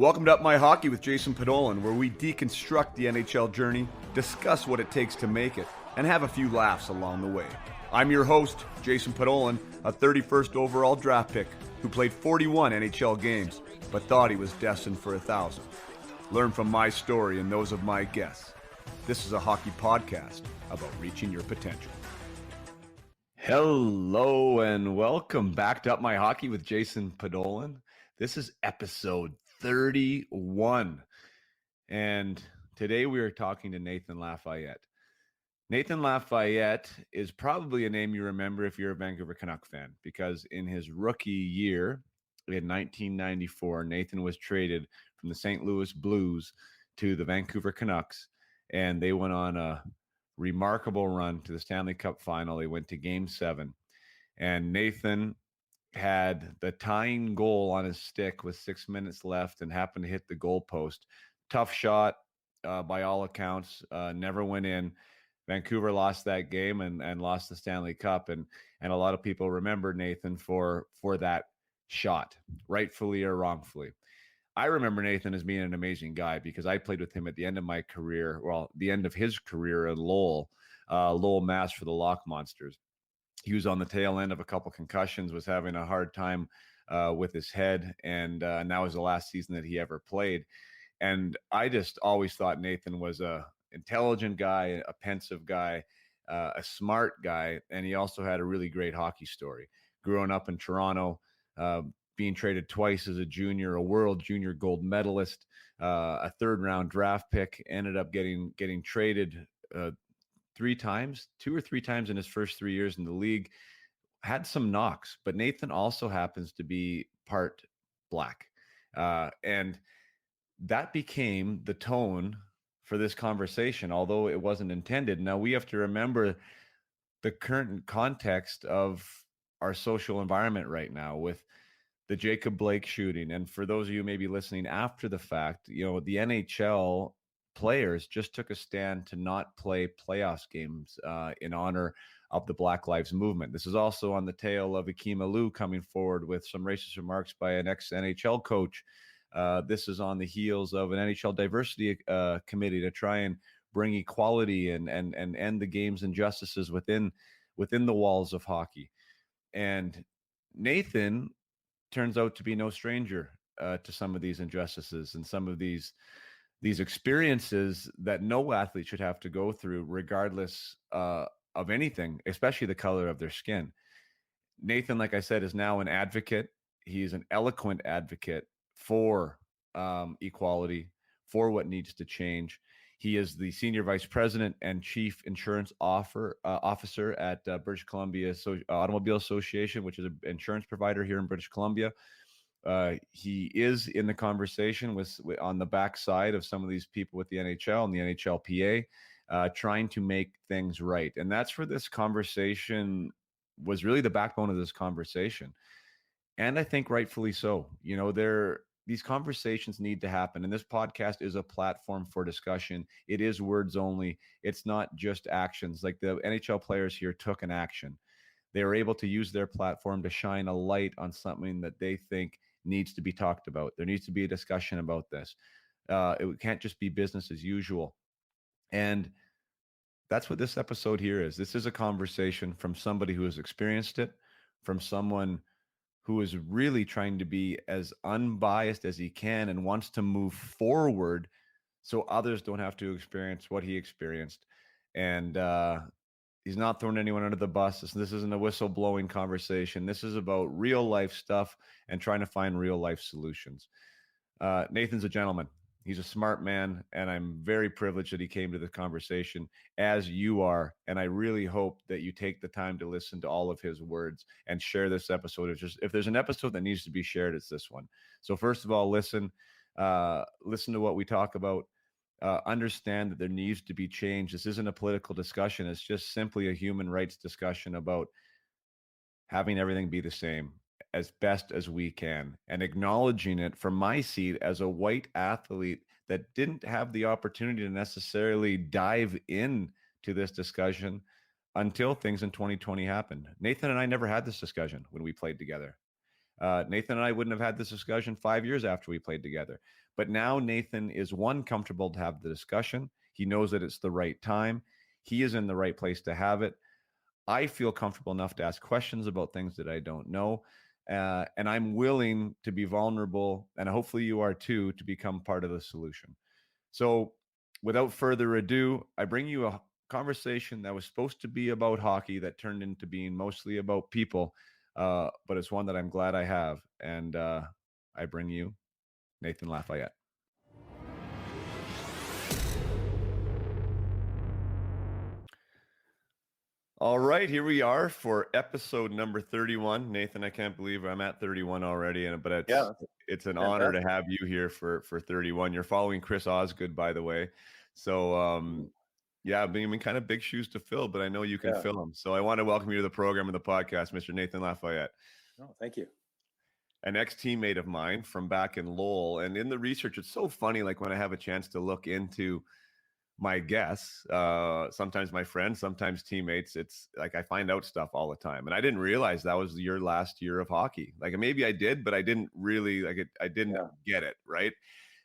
Welcome to Up My Hockey with Jason Podolin, where we deconstruct the NHL journey, discuss what it takes to make it, and have a few laughs along the way. I'm your host, Jason Podolin, a 31st overall draft pick who played 41 NHL games, but thought he was destined for 1,000. Learn from my story and those of my guests. This is a hockey podcast about reaching your potential. Hello and welcome back to Up My Hockey with Jason Podolin. This is episode 31. And today we are talking to Nathan LaFayette. Nathan LaFayette is probably a name you remember if you're a Vancouver Canuck fan, because in his rookie year in 1994, Nathan was traded from the St. Louis Blues to the Vancouver Canucks, and they went on a remarkable run to the Stanley Cup final. They went to Game 7, and Nathan had the tying goal on his stick with 6 minutes left and happened to hit the goal post. Tough shot by all accounts, never went in. Vancouver lost that game and lost the Stanley Cup, and a lot of people remember Nathan for that shot, rightfully or wrongfully. I remember Nathan as being an amazing guy because I played with him at the end of my career, the end of his career in Lowell, Mass for the Lock Monsters. He was on the tail end of a couple concussions, was having a hard time with his head, and now is the last season that he ever played. And I just always thought Nathan was a intelligent guy, a pensive guy, a smart guy, and he also had a really great hockey story. Growing up in Toronto, being traded twice as a junior, a world junior gold medalist, a third-round draft pick, ended up getting traded two or three times in his first 3 years in the league. Had some knocks, but Nathan also happens to be part black. And that became the tone for this conversation, although it wasn't intended. Now, we have to remember the current context of our social environment right now with the Jacob Blake shooting. And for those of you maybe listening after the fact, the NHL players just took a stand to not play playoffs games in honor of the Black Lives Movement. This is also on the tail of Akeem Alou coming forward with some racist remarks by an ex-NHL coach. This is on the heels of an NHL diversity committee to try and bring equality and end the game's injustices within the walls of hockey. And Nathan turns out to be no stranger to some of these injustices and some of these experiences that no athlete should have to go through, regardless of anything, especially the color of their skin. Nathan, like I said, is now an advocate. He's an eloquent advocate for equality, for what needs to change. He is the senior vice president and chief insurance officer at British Columbia Automobile Association, which is an insurance provider here in British Columbia. He is in the conversation with on the backside of some of these people with the NHL and the NHLPA, trying to make things right. And that's where this conversation was really the backbone of this conversation. And I think rightfully so. These conversations need to happen. And this podcast is a platform for discussion. It is words only. It's not just actions. Like the NHL players here took an action. They were able to use their platform to shine a light on something that they think needs to be talked about. There needs to be a discussion about this. It can't just be business as usual. And that's what this episode here is. This is a conversation from somebody who has experienced it, from someone who is really trying to be as unbiased as he can and wants to move forward so others don't have to experience what he experienced. And he's not throwing anyone under the bus. This isn't a whistleblowing conversation. This is about real life stuff and trying to find real life solutions. Nathan's a gentleman. He's a smart man, and I'm very privileged that he came to the conversation, as you are. And I really hope that you take the time to listen to all of his words and share this episode. If there's an episode that needs to be shared, it's this one. So first of all, listen to what we talk about. Understand that there needs to be change. This isn't a political discussion. It's just simply a human rights discussion about having everything be the same as best as we can, and acknowledging it from my seat as a white athlete that didn't have the opportunity to necessarily dive in to this discussion until things in 2020 happened. Nathan and I never had this discussion when we played together. Nathan and I wouldn't have had this discussion 5 years after we played together. But now Nathan is, one, comfortable to have the discussion. He knows that it's the right time. He is in the right place to have it. I feel comfortable enough to ask questions about things that I don't know. And I'm willing to be vulnerable, and hopefully you are too, to become part of the solution. So without further ado, I bring you a conversation that was supposed to be about hockey that turned into being mostly about people, but it's one that I'm glad I have. And I bring you Nathan LaFayette. All right, here we are for episode number 31. Nathan, I can't believe I'm at 31 already, but it's an honor to have you here for 31. You're following Chris Osgood, by the way. So yeah, I mean, kind of big shoes to fill, but I know you can fill them. So I want to welcome you to the program and the podcast, Mr. Nathan LaFayette. Oh, thank you. An ex-teammate of mine from back in Lowell. And in the research, it's so funny, like when I have a chance to look into my guests, sometimes my friends, sometimes teammates, it's like I find out stuff all the time. And I didn't realize that was your last year of hockey. Like maybe I did, but I didn't really I didn't get it, right?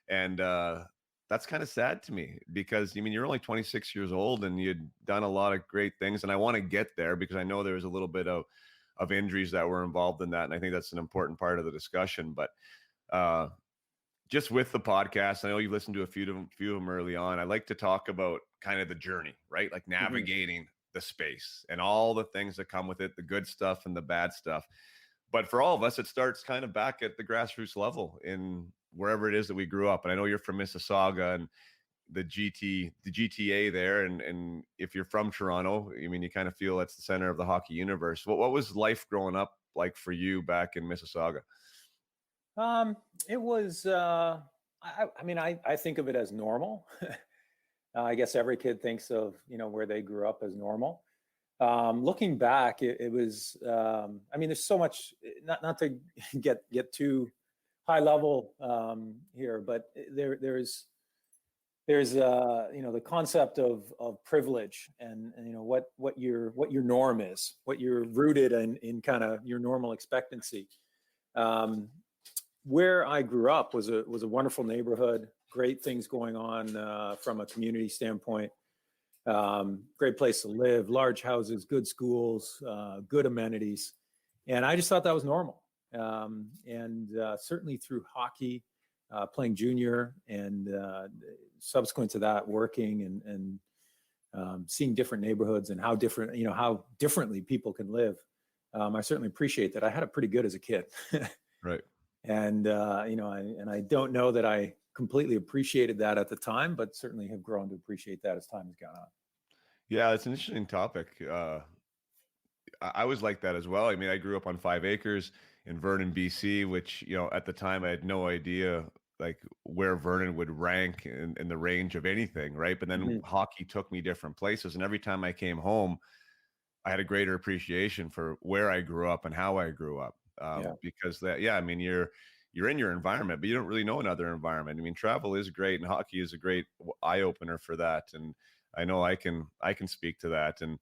And that's kind of sad to me because, I mean, you're only 26 years old and you'd done a lot of great things. And I want to get there because I know there was a little bit of injuries that were involved in that. And I think that's an important part of the discussion. But just with the podcast, I know you've listened to a few of them early on. I like to talk about kind of the journey, right? Like navigating the space and all the things that come with it, the good stuff and the bad stuff. But for all of us, it starts kind of back at the grassroots level in wherever it is that we grew up. And I know you're from Mississauga and the GTA there. And if you're from Toronto, I mean, you kind of feel that's the center of the hockey universe. What was life growing up like for you back in Mississauga? It was, I mean, I think of it as normal. I guess every kid thinks of, where they grew up as normal. Looking back, it was, I mean, there's so much, not to get too high level here, but there's the concept of privilege and what your norm is, what you're rooted in kind of your normal expectancy. Where I grew up was a wonderful neighborhood, great things going on from a community standpoint. Great place to live, large houses, good schools, good amenities. And I just thought that was normal. And certainly through hockey, playing junior and subsequent to that, working and seeing different neighborhoods and how differently people can live. I certainly appreciate that. I had it pretty good as a kid. Right. And, I don't know that I completely appreciated that at the time, but certainly have grown to appreciate that as time has gone on. Yeah, it's an interesting topic. I was like that as well. I mean, I grew up on 5 acres in Vernon, BC, which, at the time I had no idea like where Vernon would rank in the range of anything. Right. But then hockey took me different places. And every time I came home, I had a greater appreciation for where I grew up and how I grew up. Because I mean, you're in your environment, but you don't really know another environment. I mean, travel is great and hockey is a great eye opener for that. And I know I can speak to that and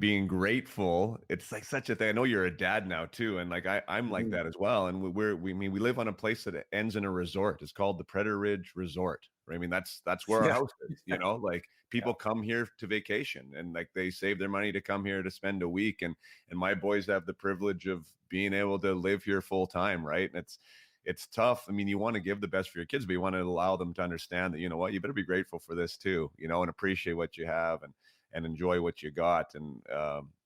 being grateful. It's like such a thing. I know you're a dad now too. And like, I'm like that as well. And we live on a place that ends in a resort. It's called the Predator Ridge Resort. Right? I mean, that's where our house is, like people come here to vacation and like they save their money to come here to spend a week. And my boys have the privilege of being able to live here full time. Right. And it's tough. I mean, you want to give the best for your kids, but you want to allow them to understand that, you better be grateful for this too, and appreciate what you have and enjoy what you got. And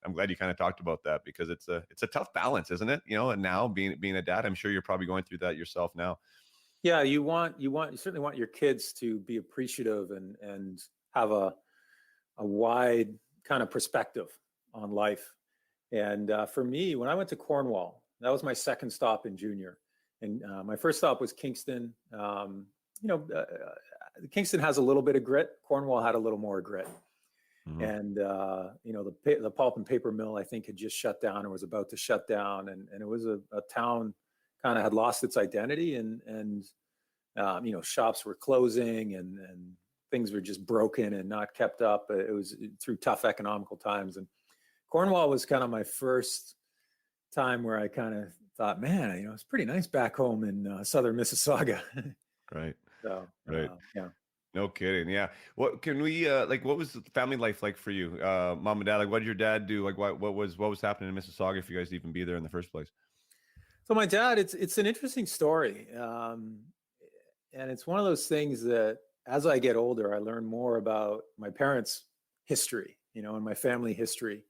I'm glad you kind of talked about that because it's a tough balance, isn't it? And now being a dad, I'm sure you're probably going through that yourself now. Yeah, you certainly want your kids to be appreciative and have a wide kind of perspective on life. And for me, when I went to Cornwall, that was my second stop in junior. And my first stop was Kingston. Kingston has a little bit of grit. Cornwall had a little more grit. Mm-hmm. And, the pulp and paper mill, I think, had just shut down or was about to shut down. And it was a town kind of had lost its identity and shops were closing and things were just broken and not kept up. It was through tough economical times. And Cornwall was kind of my first time where I kind of thought, man, it's pretty nice back home in southern Mississauga. Right. So, Right. yeah. No kidding. Yeah. What can we like? What was the family life like for you, mom and dad? Like, what did your dad do? Like, what was happening in Mississauga if you guys even be there in the first place? So my dad, it's an interesting story, and it's one of those things that as I get older, I learn more about my parents' history, and my family history.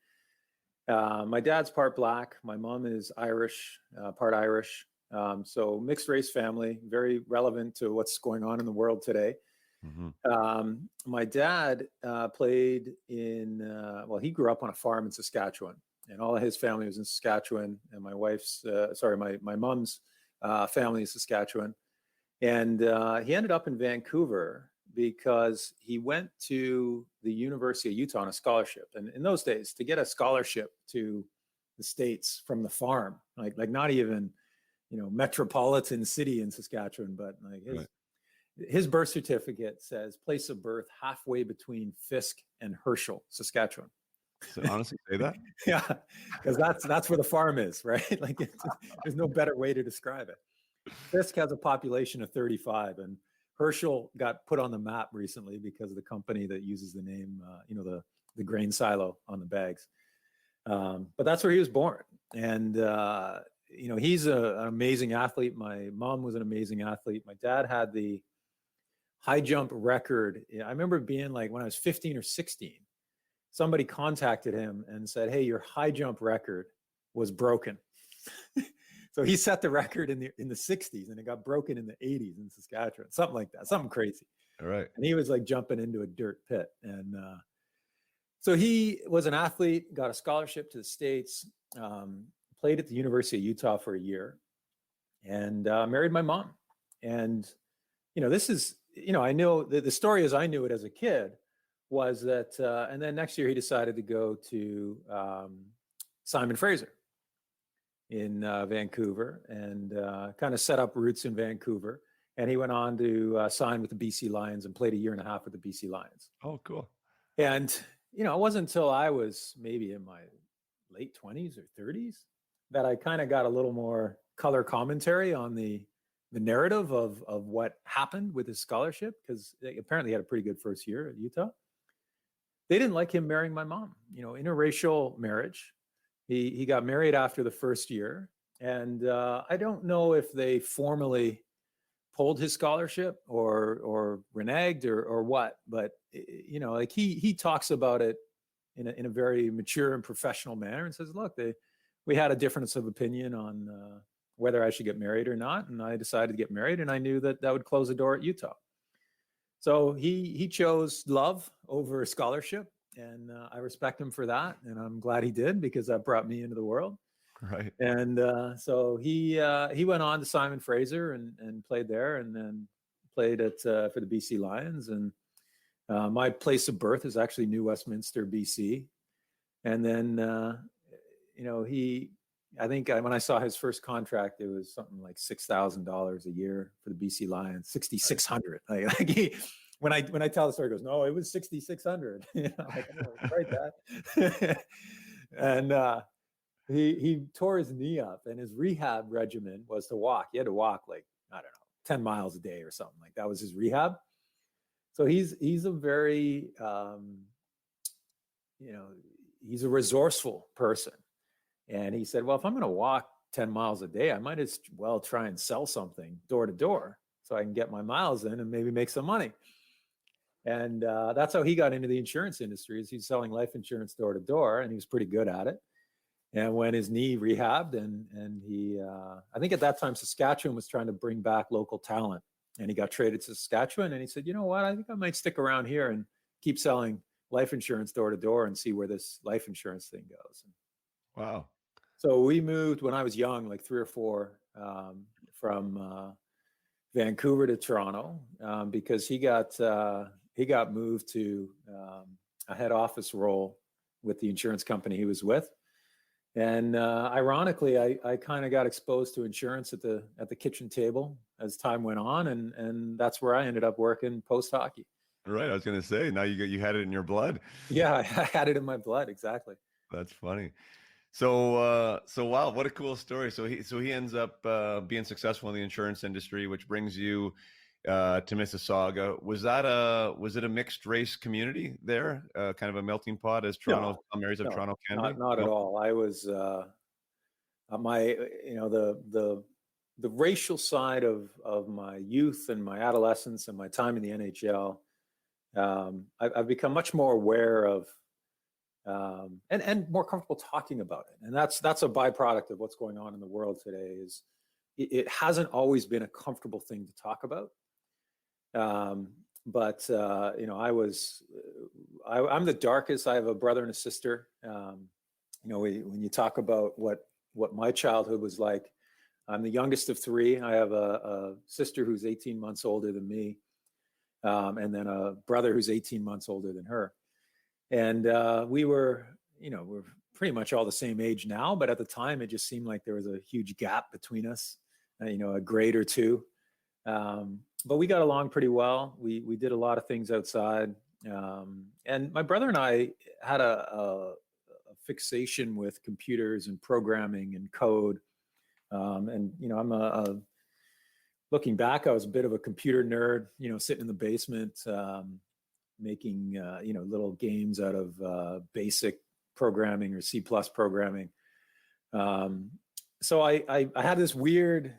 My dad's part Black. My mom is Irish, part Irish. So mixed race family, very relevant to what's going on in the world today. My dad played in, well, he grew up on a farm in Saskatchewan, and all of his family was in Saskatchewan. And my wife's, my mom's family is Saskatchewan. And he ended up in Vancouver because he went to the University of Utah on a scholarship. And in those days, to get a scholarship to the States from the farm, like not even, metropolitan city in Saskatchewan, but like his birth certificate says place of birth halfway between Fisk and Herschel, Saskatchewan. So honestly, say that. Yeah, because that's where the farm is, right? Like there's no better way to describe it. Fisk has a population of 35, and Herschel got put on the map recently because of the company that uses the name, the grain silo on the bags. But that's where he was born, and he's an amazing athlete. My mom was an amazing athlete. My dad had the high jump record. I remember being like when I was 15 or 16, somebody contacted him and said, "Hey, your high jump record was broken." So he set the record in the 60s, and it got broken in the 80s in Saskatchewan, something like that, something crazy. All right. And he was like jumping into a dirt pit. And so he was an athlete, got a scholarship to the States, played at the University of Utah for a year, and married my mom. And, this is, I know the story as I knew it as a kid was that, and then next year he decided to go to Simon Fraser in Vancouver and kind of set up roots in Vancouver. And he went on to sign with the BC Lions and played a year and a half with the BC Lions. Oh, cool. And, it wasn't until I was maybe in my late 20s or 30s that I kind of got a little more color commentary on the narrative of what happened with his scholarship, because they apparently had a pretty good first year at Utah. They didn't like him marrying my mom, interracial marriage. He got married after the first year, and I don't know if they formally pulled his scholarship or reneged or what, but like he talks about it in a very mature and professional manner and says, look, we had a difference of opinion on whether I should get married or not, and I decided to get married, and I knew that would close the door at Utah. So he chose love over a scholarship, and I respect him for that, and I'm glad he did, because that brought me into the world. Right. And so he went on to Simon Fraser and played there, and then played for the BC Lions. And my place of birth is actually New Westminster, BC. And then I think when I saw his first contract, it was something like $6,000 a year for the BC Lions, 6,600. When I tell the story, he goes, no, it was 6,600. Like, oh, right, that. And he tore his knee up, and his rehab regimen was to walk. He had to walk like, I don't know, 10 miles a day or something. Like that was his rehab. So he's a very, he's a resourceful person. And he said, well, if I'm going to walk 10 miles a day, I might as well try and sell something door to door so I can get my miles in and maybe make some money. And that's how he got into the insurance industry, is he's selling life insurance door to door, and he was pretty good at it. And when his knee rehabbed, and he, I think at that time, Saskatchewan was trying to bring back local talent, and he got traded to Saskatchewan, and he said, you know what, I think I might stick around here and keep selling life insurance door to door and see where this life insurance thing goes. Wow. So we moved when I was young, like 3 or 4, from Vancouver to Toronto, because he got moved to a head office role with the insurance company he was with. And ironically, I kind of got exposed to insurance at the kitchen table as time went on, and that's where I ended up working post hockey. Right. I was going to say, now you had it in your blood. Yeah, I had it in my blood. Exactly. That's funny. So wow, what a cool story. So he ends up being successful in the insurance industry, which brings you to Mississauga. Was it a mixed race community there, kind of a melting pot as Toronto, No, some areas of no, Toronto can be? not at No. all. I was my the racial side of my youth and my adolescence and my time in the NHL. I've become much more aware of and more comfortable talking about it. And that's a byproduct of what's going on in the world today. Is it hasn't always been a comfortable thing to talk about. But I'm the darkest. I have a brother and a sister. When you talk about what my childhood was like, I'm the youngest of three. I have a sister who's 18 months older than me, and then a brother who's 18 months older than her. And we're pretty much all the same age now, but at the time it just seemed like there was a huge gap between us, a grade or two. But we got along pretty well. We did a lot of things outside. And my brother and I had a fixation with computers and programming and code. I'm looking back, I was a bit of a computer nerd, sitting in the basement, making, little games out of basic programming or C+ programming. So I had this weird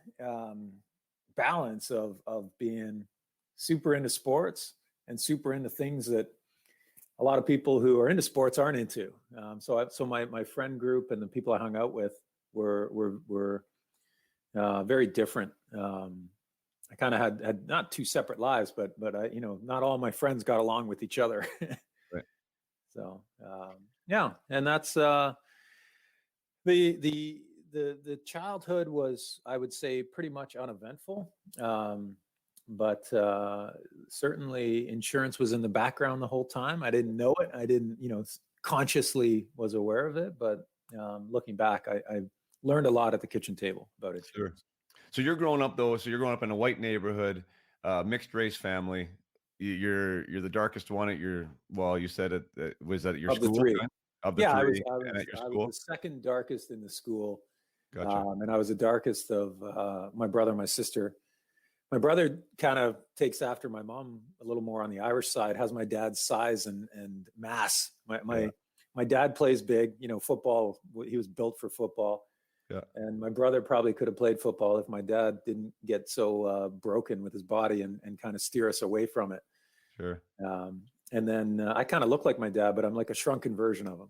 balance of being super into sports and super into things that a lot of people who are into sports aren't into. So my friend group and the people I hung out with were very different. I kind of had not two separate lives, but not all my friends got along with each other. Right. So yeah, and that's the childhood was, I would say, pretty much uneventful. But certainly insurance was in the background the whole time. I didn't know it. I didn't, consciously was aware of it. But looking back, I learned a lot at the kitchen table about it. Sure. So you're growing up though. So you're growing up in a white neighborhood, mixed race family. You're the darkest one at your. Well, you said it was at your Of the school. three. Of the Yeah, three, I and at your was school. the second darkest in the school. Gotcha. And I was the darkest of my brother and my sister. My brother kind of takes after my mom a little more on the Irish side, has my dad's size and mass. My dad plays big, football. He was built for football. Yeah. And my brother probably could have played football if my dad didn't get so broken with his body and kind of steer us away from it. Sure. And then I kind of look like my dad, but I'm like a shrunken version of him.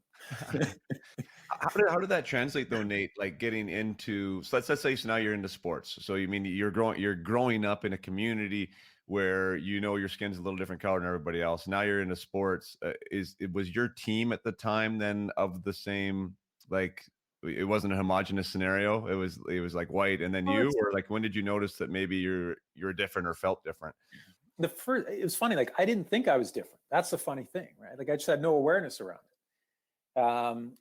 How did that translate though, Nate? Like getting into, so let's say now you're into sports. So you mean you're growing up in a community where your skin's a little different color than everybody else. Now you're into sports. Was your team at the time then of the same, like it wasn't a homogenous scenario? It was like white and then you, or like when did you notice that maybe you're different or felt different? It was funny. Like I didn't think I was different. That's the funny thing, right? Like I just had no awareness around it.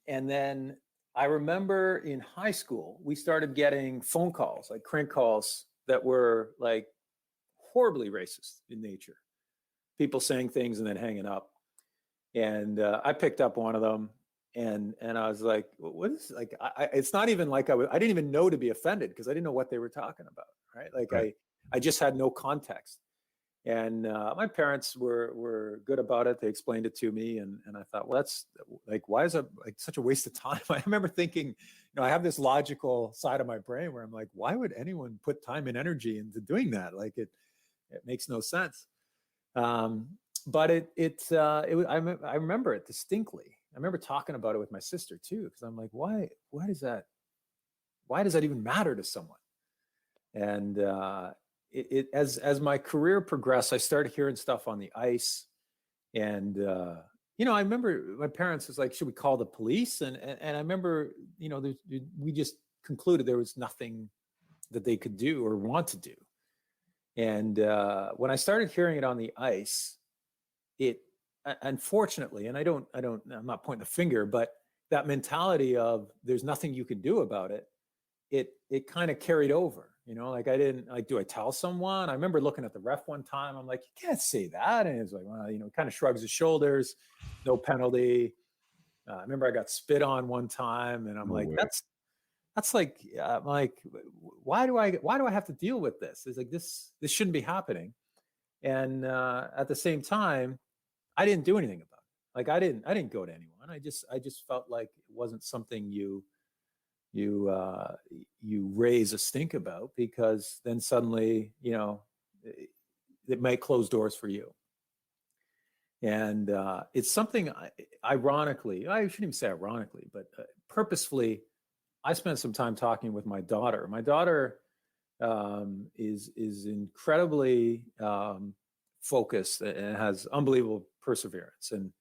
And then I remember in high school, we started getting phone calls, like crank calls that were like horribly racist in nature. People saying things and then hanging up. And I picked up one of them and I was like, what is like, it's not even like I didn't even know to be offended because I didn't know what they were talking about. Right. Like right. I just had no context. And my parents were good about it. They explained it to me, and I thought, well, that's like, why is it like such a waste of time? I remember thinking, I have this logical side of my brain where I'm like, why would anyone put time and energy into doing that? Like it makes no sense. But I remember it distinctly. I remember talking about it with my sister too, because I'm like, why does that even matter to someone? And as my career progressed, I started hearing stuff on the ice, and I remember my parents was like, "Should we call the police?" And I remember, we just concluded there was nothing that they could do or want to do. And when I started hearing it on the ice, it unfortunately, and I'm not pointing the finger, but that mentality of there's nothing you can do about it, it kind of carried over. Like I didn't like, do I tell someone? I remember looking at the ref one time. I'm like, you can't say that. And he's like, well, kind of shrugs his shoulders, no penalty. I remember I got spit on one time, and I'm No like, way. that's like, I'm like, why do I have to deal with this? It's like this shouldn't be happening. And at the same time, I didn't do anything about it. Like I didn't go to anyone. I just felt like it wasn't something you raise a stink about, because then suddenly, it might close doors for you. And it's something, ironically, I shouldn't even say ironically, but purposefully, I spent some time talking with my daughter. My daughter is incredibly focused and has unbelievable perseverance. And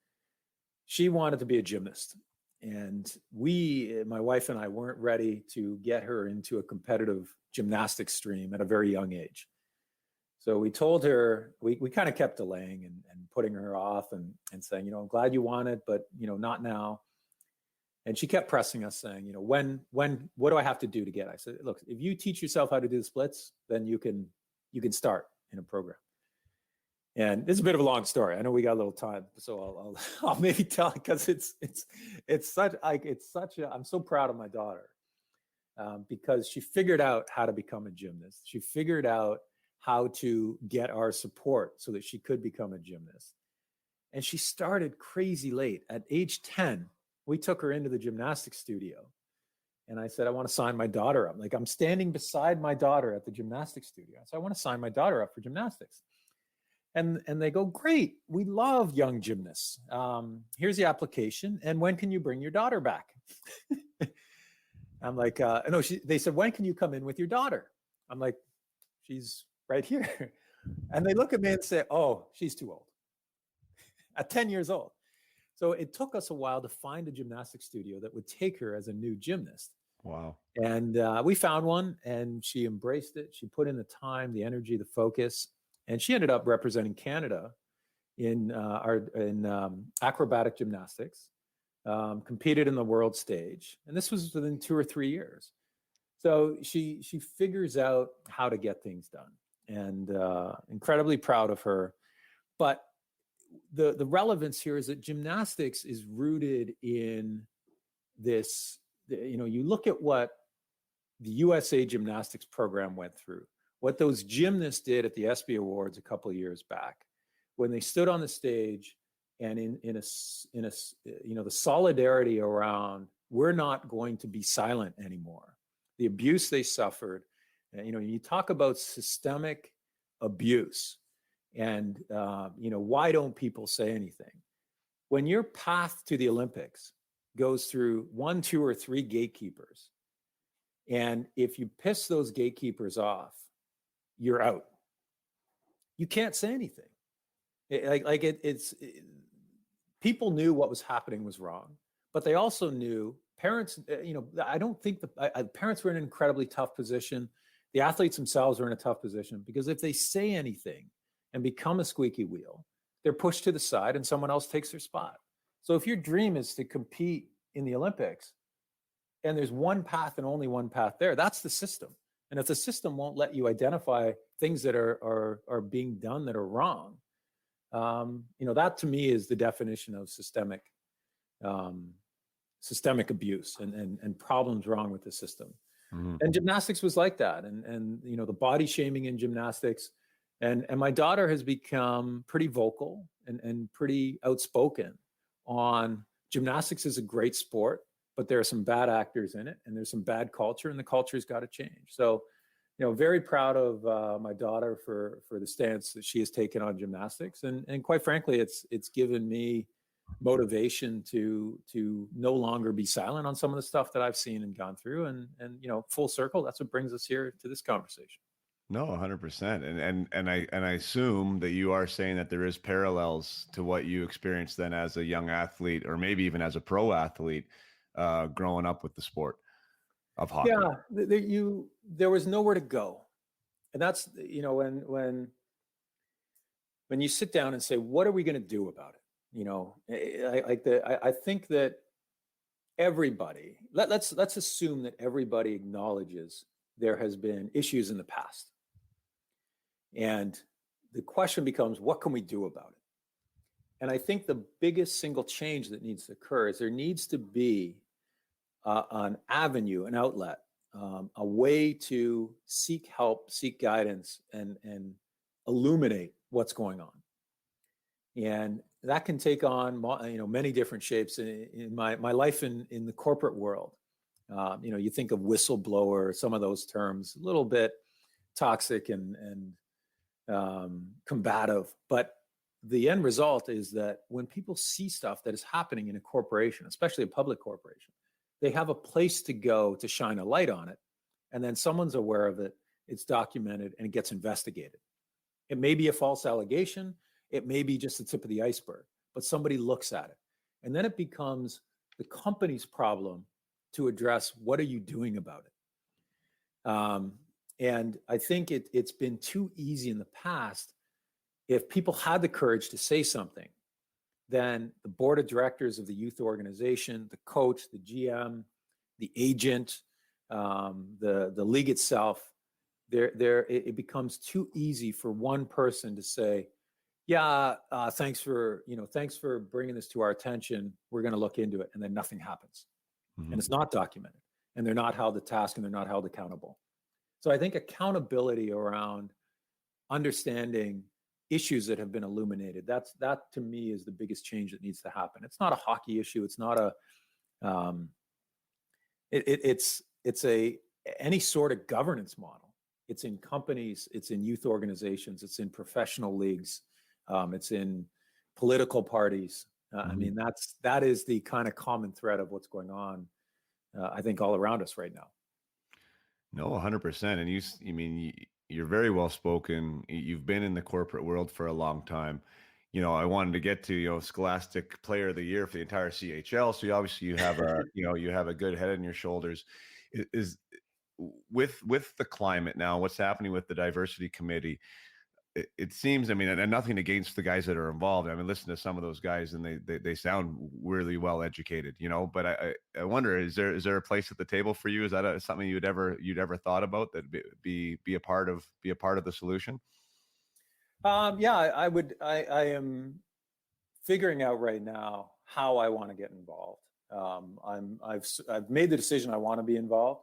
she wanted to be a gymnast. And my wife and I, weren't ready to get her into a competitive gymnastics stream at a very young age. So we told her, we kind of kept delaying and putting her off and saying, I'm glad you want it, but, not now. And she kept pressing us, saying, when, what do I have to do to get it? I said, look, if you teach yourself how to do the splits, then you can start in a program. And this is a bit of a long story. I know we got a little time, so I'll maybe tell, because it's such a, I'm so proud of my daughter, because she figured out how to become a gymnast. She figured out how to get our support so that she could become a gymnast. And she started crazy late. At age 10, we took her into the gymnastics studio. And I said, I want to sign my daughter up. Like, I'm standing beside my daughter at the gymnastics studio. So I want to sign my daughter up for gymnastics. And they go, great, we love young gymnasts. Here's the application. And when can you bring your daughter back? I'm like, no, they said, when can you come in with your daughter? I'm like, she's right here. And they look at me and say, oh, she's too old. At 10 years old. So it took us a while to find a gymnastics studio that would take her as a new gymnast. Wow. And we found one, and she embraced it. She put in the time, the energy, the focus, and she ended up representing Canada in acrobatic gymnastics, competed in the world stage. And this was within 2 or 3 years. So she figures out how to get things done, and incredibly proud of her. But the relevance here is that gymnastics is rooted in this, you look at what the USA gymnastics program went through, what those gymnasts did at the ESPY Awards a couple of years back, when they stood on the stage, and in the solidarity around, we're not going to be silent anymore. The abuse they suffered, you talk about systemic abuse, and why don't people say anything? When your path to the Olympics goes through 1, 2, or 3 gatekeepers, and if you piss those gatekeepers off, you're out. You can't say anything. People knew what was happening was wrong, but they also knew, parents, I don't think parents were in an incredibly tough position. The athletes themselves were in a tough position, because if they say anything and become a squeaky wheel, they're pushed to the side and someone else takes their spot. So if your dream is to compete in the Olympics, and there's one path and only one path there, that's the system. And if the system won't let you identify things that are being done that are wrong, that to me is the definition of systemic abuse and problems wrong with the system. Mm-hmm. And gymnastics was like that. And the body shaming in gymnastics. And my daughter has become pretty vocal and pretty outspoken on gymnastics is a great sport, but there are some bad actors in it, and there's some bad culture, and the culture's got to change. So, very proud of my daughter for the stance that she has taken on gymnastics. And quite frankly, it's given me motivation to no longer be silent on some of the stuff that I've seen and gone through. And full circle, that's what brings us here to this conversation. No, 100%. And I assume that you are saying that there is parallels to what you experienced then as a young athlete, or maybe even as a pro athlete, growing up with the sport of hockey. Yeah, there was nowhere to go. And that's, when you sit down and say, what are we going to do about it? I think that everybody, let's assume that everybody acknowledges there has been issues in the past. And the question becomes, what can we do about it? And I think the biggest single change that needs to occur is there needs to be an avenue, an outlet, a way to seek help, seek guidance, and illuminate what's going on. And that can take on many different shapes. In my life in the corporate world, you think of whistleblower, some of those terms, a little bit toxic and combative, but the end result is that when people see stuff that is happening in a corporation, especially a public corporation, they have a place to go to shine a light on it. And then someone's aware of it, it's documented, and it gets investigated. It may be a false allegation, it may be just the tip of the iceberg, but somebody looks at it. And then it becomes the company's problem to address, what are you doing about it? And I think it's been too easy in the past. If people had the courage to say something, then the board of directors of the youth organization, the coach, the GM, the agent, the league itself, it becomes too easy for one person to say, yeah, thanks for bringing this to our attention. We're going to look into it. And then nothing happens. Mm-hmm. And it's not documented, and they're not held to task, and they're not held accountable. So I think accountability around understanding issues that have been illuminated, that to me is the biggest change that needs to happen. It's not a hockey issue. It's not it's any sort of governance model. It's in companies, it's in youth organizations, it's in professional leagues, it's in political parties. I mean, that is the kind of common thread of what's going on, I think, all around us right now. No, 100%. And you're very well spoken. You've been in the corporate world for a long time. I wanted to get to, Scholastic Player of the Year for the entire CHL. So you have a, you have a good head on your shoulders. Is with the climate now, what's happening with the diversity committee? It seems, and nothing against the guys that are involved. Listen to some of those guys, and they sound really well educated, but I wonder, is there a place at the table for you? Is that something you'd ever thought about, that be a part of the solution? Yeah, I would. I am figuring out right now how I want to get involved. I've made the decision I want to be involved.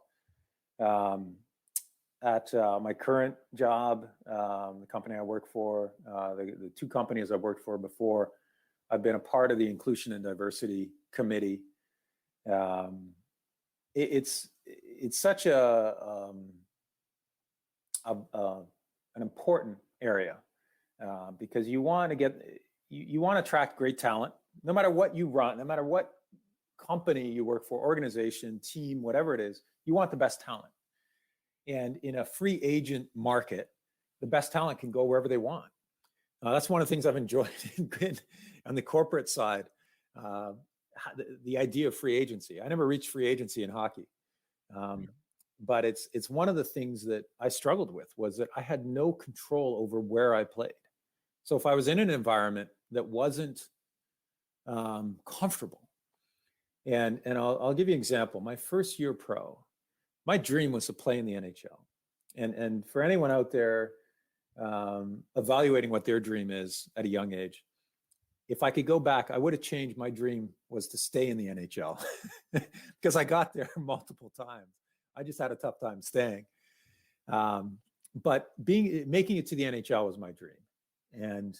At my current job, the company I work for, the two companies I've worked for before, I've been a part of the Inclusion and Diversity Committee. It's such an important area, because you want to attract great talent, no matter what you run, no matter what company you work for, organization, team, whatever it is, you want the best talent. And in a free agent market, the best talent can go wherever they want. That's one of the things I've enjoyed on the corporate side, the idea of free agency. I never reached free agency in hockey, but it's one of the things that I struggled with, was that I had no control over where I played. So if I was in an environment that wasn't comfortable, and I'll give you an example. My first year pro, my dream was to play in the NHL. And for anyone out there evaluating what their dream is at a young age, if I could go back, I would have changed. My dream was to stay in the NHL because I got there multiple times. I just had a tough time staying. But making it to the NHL was my dream. And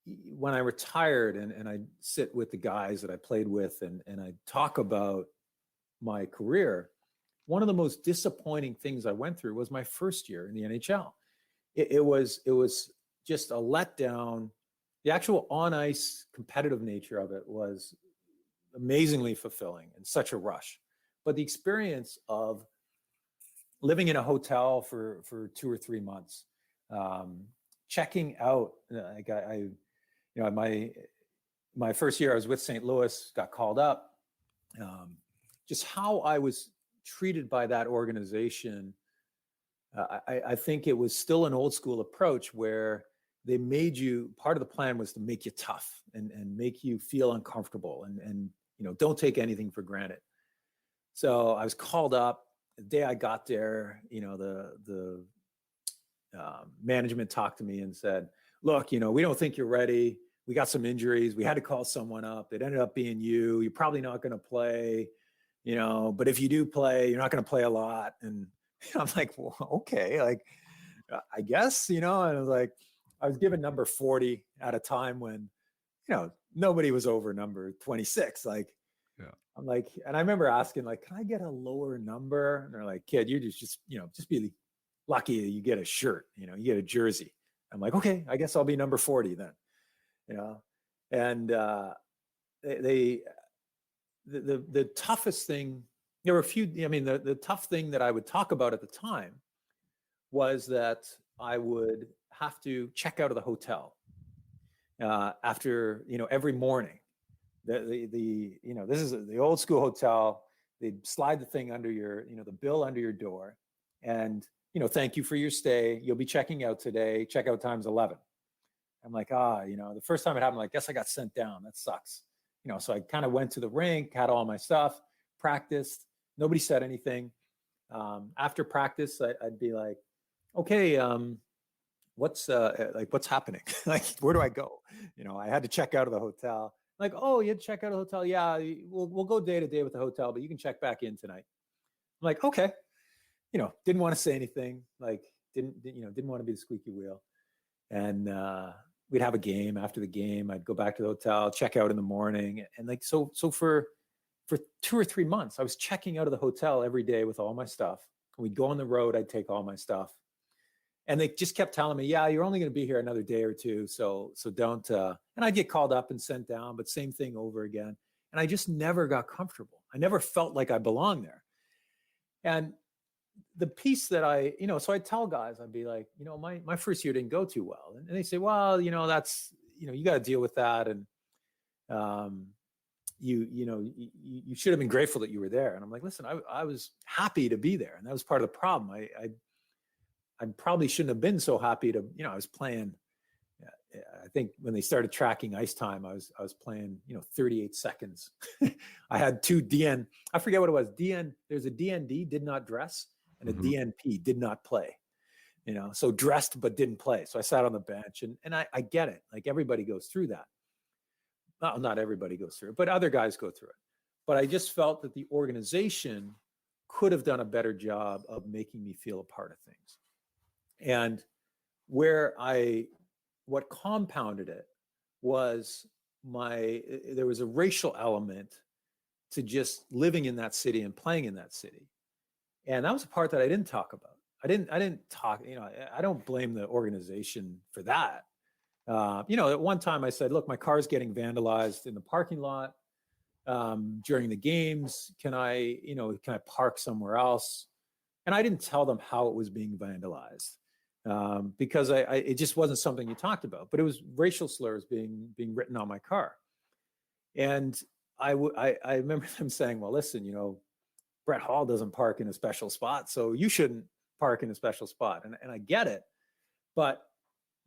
when I retired and I sit with the guys that I played with and I talk about my career, one of the most disappointing things I went through was my first year in the NHL. It was just a letdown. The actual on-ice competitive nature of it was amazingly fulfilling and such a rush. But the experience of living in a hotel for 2 or 3 months, checking out, like my first year I was with St. Louis, got called up. Just how I was treated by that organization, I think it was still an old school approach where they made you, part of the plan was to make you tough and make you feel uncomfortable and don't take anything for granted. So I was called up. The day I got there, the management talked to me and said, look, we don't think you're ready. we got some injuries. We had to call someone up. It ended up being you. You're probably not going to play, but if you do play, you're not going to play a lot. And I'm like, well, okay, like, I guess, and I was like, I was given number 40 at a time when, nobody was over number 26. Like, Yeah. I'm like, and I remember asking, like, can I get a lower number? And they're like, kid, you just be lucky you get a shirt, you get a jersey. I'm like, okay, I guess I'll be number 40 then. And the toughest thing, there were a few, the tough thing that I would talk about at the time was that I would have to check out of the hotel after, every morning. This is the old school hotel. They'd slide the thing under your, the bill under your door, and, thank you for your stay. You'll be checking out today. Checkout time's 11. I'm like, the first time it happened, I guess I got sent down. That sucks. So I kind of went to the rink, had all my stuff, practiced. Nobody said anything. After practice, I'd be like, okay, what's happening? Like, where do I go? I had to check out of the hotel. Like, oh, you had to check out of the hotel. Yeah, we'll go day to day with the hotel, but you can check back in tonight. I'm like, okay. Didn't want to say anything. Like, didn't want to be the squeaky wheel. And we'd have a game. After the game, I'd go back to the hotel, check out in the morning. And like, so for 2 or 3 months, I was checking out of the hotel every day with all my stuff. We'd go on the road. I'd take all my stuff. And they just kept telling me, yeah, you're only going to be here another day or two. So don't, and I'd get called up and sent down, but same thing over again. And I just never got comfortable. I never felt like I belonged there. And the piece that so I tell guys, I'd be like, my first year didn't go too well. And they say, well, that's, you got to deal with that. And, you should have been grateful that you were there. And I'm like, listen, I was happy to be there. And that was part of the problem. I probably shouldn't have been so happy to, I was playing, I think when they started tracking ice time, I was playing, 38 seconds. I had 2 DN, I forget what it was. There's a DND, did not dress, and a DNP, did not play, so dressed, but didn't play. So I sat on the bench, and I get it. Like, everybody goes through that. Not everybody goes through it, but other guys go through it. But I just felt that the organization could have done a better job of making me feel a part of things. And what compounded it was there was a racial element to just living in that city and playing in that city. And that was a part that I didn't talk about. I didn't talk, I don't blame the organization for that. At one time I said, look, my car's getting vandalized in the parking lot during the games. Can I park somewhere else? And I didn't tell them how it was being vandalized. Because it just wasn't something you talked about, but it was racial slurs being written on my car. And I remember them saying, well, listen, Brett Hall doesn't park in a special spot, so you shouldn't park in a special spot. And I get it. But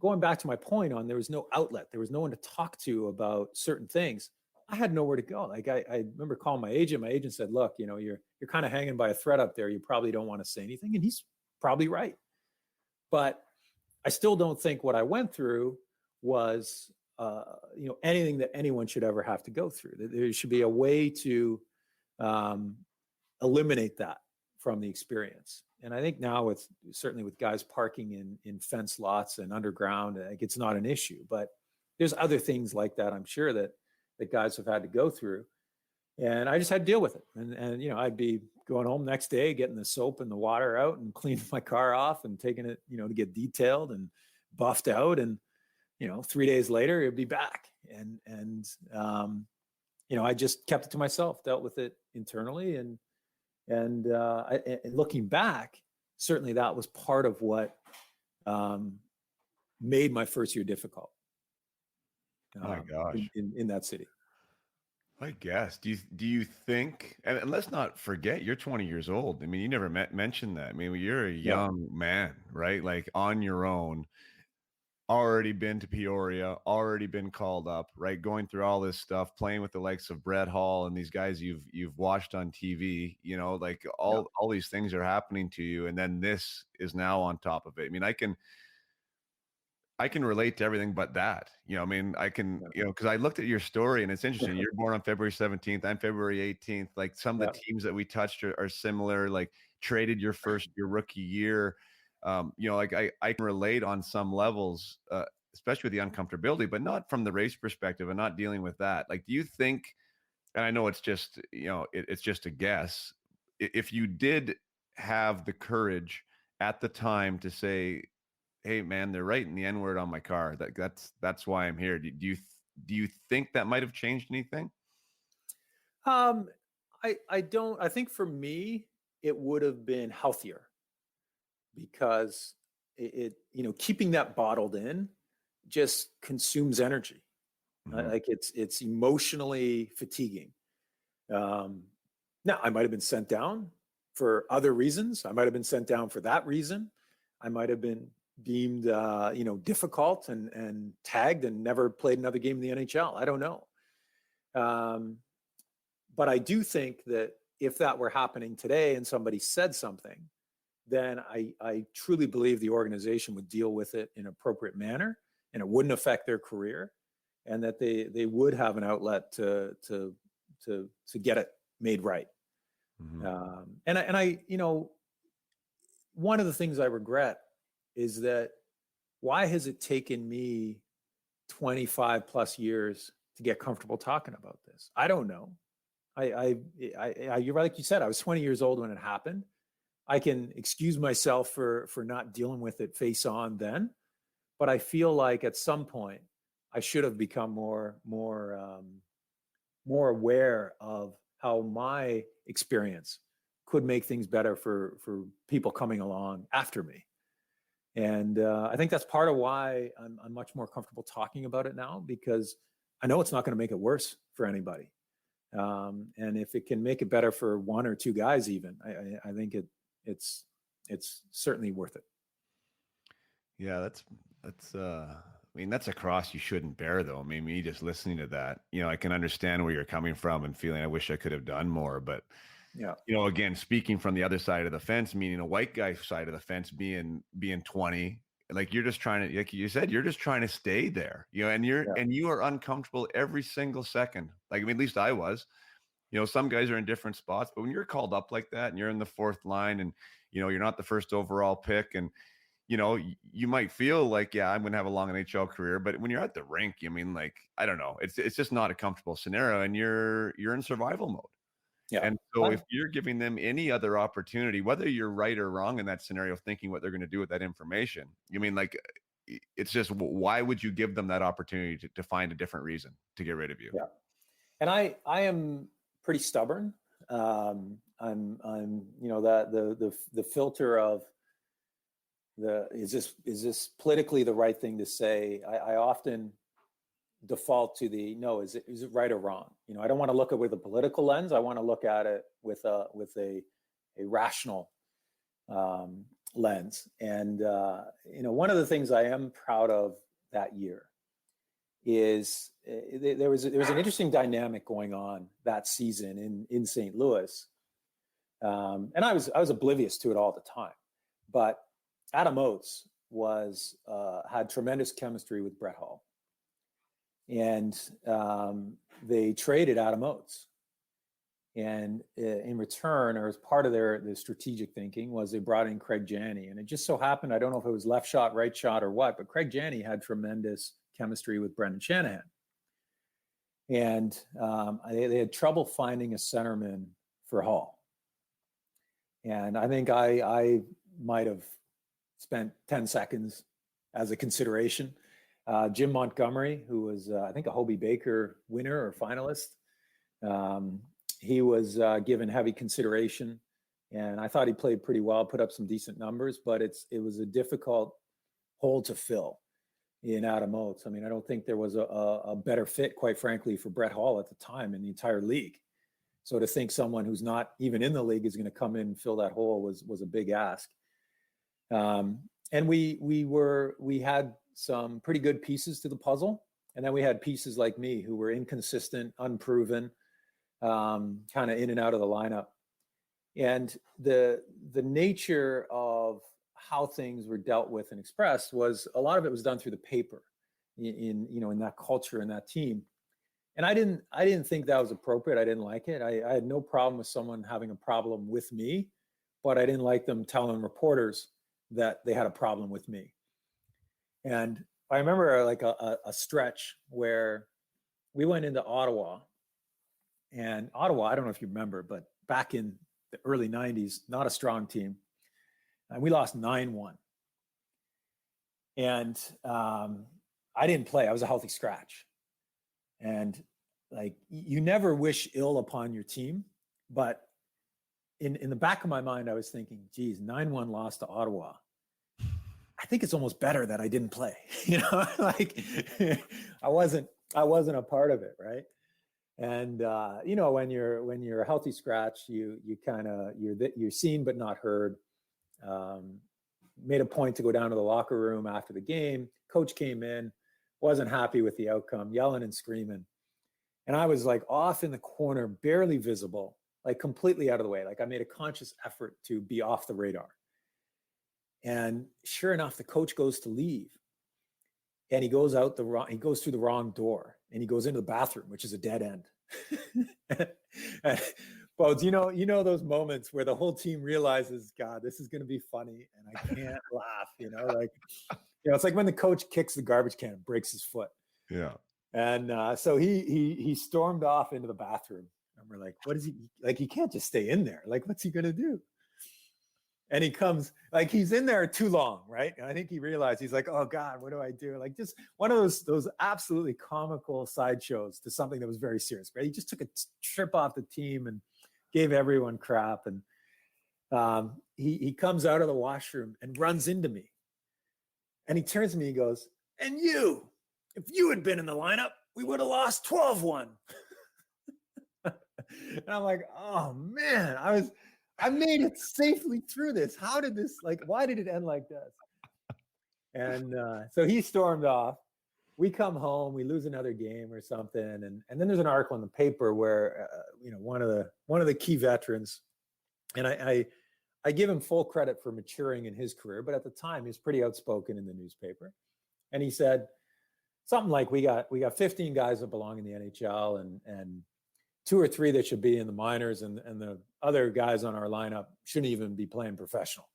going back to my point on, there was no outlet. There was no one to talk to about certain things. I had nowhere to go. Like, I remember calling my agent. My agent said, look, you're kind of hanging by a thread up there. You probably don't want to say anything. And he's probably right. But I still don't think what I went through was, anything that anyone should ever have to go through. There should be a way to eliminate that from the experience. And I think now certainly with guys parking in fence lots and underground, it's not an issue. But there's other things like that, I'm sure, that guys have had to go through. And I just had to deal with it. And I'd be going home next day, getting the soap and the water out and cleaning my car off and taking it, to get detailed and buffed out. And, 3 days later, it'd be back. And I just kept it to myself, dealt with it internally. And looking back, certainly that was part of what made my first year difficult. My gosh. In that city. I guess. Do you think, and let's not forget, you're 20 years old. I mean, you never mentioned that. I mean, you're a young man, right? Like, on your own, already been to Peoria, already been called up, right? Going through all this stuff, playing with the likes of Brett Hall and these guys you've watched on TV, like all these things are happening to you. And then this is now on top of it. I mean, I can relate to everything but that. I mean, I can, because I looked at your story and it's interesting. You're born on February 17th. I'm February 18th. Like some of the teams that we touched are similar, like traded your rookie year. Like I can relate on some levels, especially with the uncomfortability, but not from the race perspective and not dealing with that. Like, do you think, and I know it's just, it's just a guess, if you did have the courage at the time to say, hey man, they're writing the N-word on my car, that's why I'm here. Do you think that might have changed anything? I don't. I think for me, it would have been healthier because keeping that bottled in just consumes energy. Like it's emotionally fatiguing. Now I might have been sent down for other reasons. I might have been sent down for that reason. I might have been deemed difficult and tagged and never played another game in the NHL. I don't know. But I do think that if that were happening today and somebody said something, then I truly believe the organization would deal with it in an appropriate manner and it wouldn't affect their career, and that they would have an outlet to get it made right. And I one of the things I regret is that why has it taken me 25 plus years to get comfortable talking about this? I don't know. You're right, like you said, I was 20 years old when it happened. I can excuse myself for not dealing with it face on then, but I feel like at some point I should have become more aware of how my experience could make things better for people coming along after me. And I think that's part of why I'm much more comfortable talking about it now, because I know it's not going to make it worse for anybody. And if it can make it better for one or two guys, even, I think it's certainly worth it. Yeah, that's I mean, that's a cross you shouldn't bear, though. I mean, me just listening to that, I can understand where you're coming from and feeling I wish I could have done more. But yeah, again, speaking from the other side of the fence, meaning a white guy side of the fence, being 20, like you're just trying to, like you said, you're just trying to stay there, and you are uncomfortable every single second. Like, I mean, at least I was. Some guys are in different spots, but when you're called up like that and you're in the fourth line and you're not the first overall pick, and you might feel like, yeah, I'm going to have a long NHL career, but when you're at the rink, I mean, like, I don't know, it's just not a comfortable scenario, and you're in survival mode. Yeah. And so if you're giving them any other opportunity, whether you're right or wrong in that scenario, thinking what they're going to do with that information, like, it's just, why would you give them that opportunity to find a different reason to get rid of you? Yeah. And I am pretty stubborn. I'm that the filter of is this politically the right thing to say? I often default to is it right or wrong? I don't want to look at it with a political lens. I want to look at it with a rational lens. And one of the things I am proud of that year is there was an interesting dynamic going on that season in St. Louis, and I was oblivious to it all the time, but Adam Oates had tremendous chemistry with Brett Hull, and they traded Adam Oates. And in return, or as part of their strategic thinking, was they brought in Craig Janney. And it just so happened, I don't know if it was left shot, right shot, or what, but Craig Janney had tremendous chemistry with Brendan Shanahan. And they had trouble finding a centerman for Hull. And I think I might have spent 10 seconds as a consideration. Jim Montgomery, who was, I think, a Hobey Baker winner or finalist, he was given heavy consideration. And I thought he played pretty well, put up some decent numbers, but it was a difficult hole to fill in Adam Oates. I mean, I don't think there was a better fit, quite frankly, for Brett Hull at the time in the entire league. So to think someone who's not even in the league is going to come in and fill that hole was a big ask. And we had some pretty good pieces to the puzzle. And then we had pieces like me who were inconsistent, unproven, kind of in and out of the lineup. And the nature of how things were dealt with and expressed was a lot of it was done through the paper in that culture and that team. And I didn't think that was appropriate. I didn't like it. I had no problem with someone having a problem with me, but I didn't like them telling reporters that they had a problem with me. And I remember like a stretch where we went into Ottawa, and Ottawa, I don't know if you remember, but back in the early 90s, not a strong team. And we lost 9-1. And I didn't play. I was a healthy scratch. And like, you never wish ill upon your team. But in the back of my mind, I was thinking, geez, 9-1 loss to Ottawa. I think it's almost better that I didn't play. Like I wasn't a part of it, right? And when you're a healthy scratch, you kind of you're seen but not heard. Made a point to go down to the locker room after the game. Coach came in, wasn't happy with the outcome, yelling and screaming, and I was like off in the corner, barely visible, like completely out of the way. Like I made a conscious effort to be off the radar. And sure enough, the coach goes to leave, and he goes through the wrong door, and he goes into the bathroom, which is a dead end. But you know those moments where the whole team realizes, God, this is going to be funny, and I can't laugh. It's like when the coach kicks the garbage can and breaks his foot. Yeah. And so he stormed off into the bathroom, and we're like, what is he like? He can't just stay in there. Like, what's he going to do? And he comes, like, he's in there too long, right? And I think he realized, he's like, oh God, what do I do? Like, just one of those absolutely comical sideshows to something that was very serious, right? He just took a trip off the team and gave everyone crap. And he comes out of the washroom and runs into me. And he turns to me, he goes, and if you had been in the lineup, we would have lost 12-1. And I'm like, oh man, I made it safely through this. How did this, why did it end like this? And so he stormed off. We come home, we lose another game or something. And then there's an article in the paper where, one of the key veterans, and I give him full credit for maturing in his career, but at the time he was pretty outspoken in the newspaper. And he said something like, we got 15 guys that belong in the NHL and 2 or 3 that should be in the minors, and the other guys on our lineup shouldn't even be playing professional.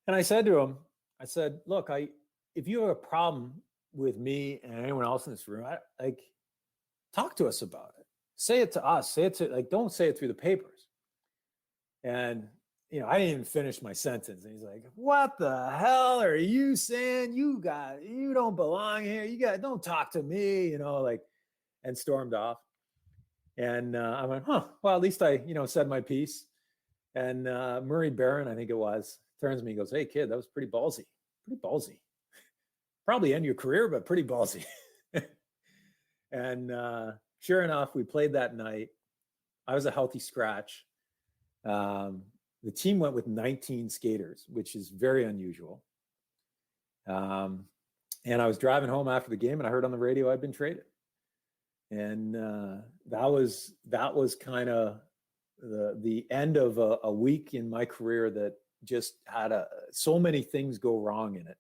And I said to him, look, if you have a problem with me and anyone else in this room, talk to us about it. Say it to us. Don't say it through the papers. And, I didn't even finish my sentence. And he's like, what the hell are you saying? You don't belong here. Don't talk to me, and stormed off. And I went, well, at least I, said my piece. And Murray Barron, I think it was, turns to me and goes, hey, kid, that was pretty ballsy. Probably end your career, but pretty ballsy. And sure enough, we played that night. I was a healthy scratch. The team went with 19 skaters, which is very unusual. And I was driving home after the game, and I heard on the radio I'd been traded. And that was kind of the end of a week in my career that just had so many things go wrong in it.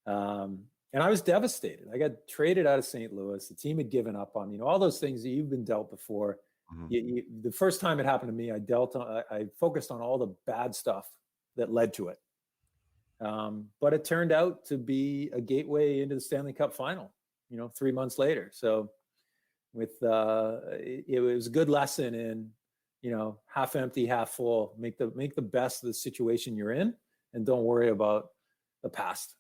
And I was devastated. I got traded out of St. Louis. The team had given up on me. All those things that you've been dealt before. Mm-hmm. The first time it happened to me, I focused on all the bad stuff that led to it. But it turned out to be a gateway into the Stanley Cup final, 3 months later. So it was a good lesson in, half empty, half full, make the best of the situation you're in, and don't worry about the past.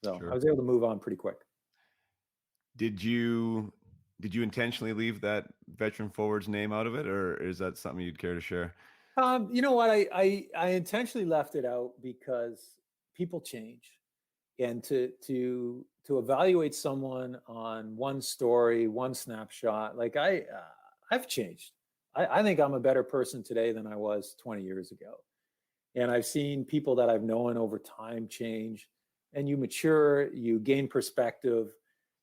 So sure. I was able to move on pretty quick. Did you intentionally leave that veteran forward's name out of it, or is that something you'd care to share? You know what? I intentionally left it out because people change, and to evaluate someone on one story, one snapshot, I've changed. I think I'm a better person today than I was 20 years ago. And I've seen people that I've known over time change, and you mature, you gain perspective.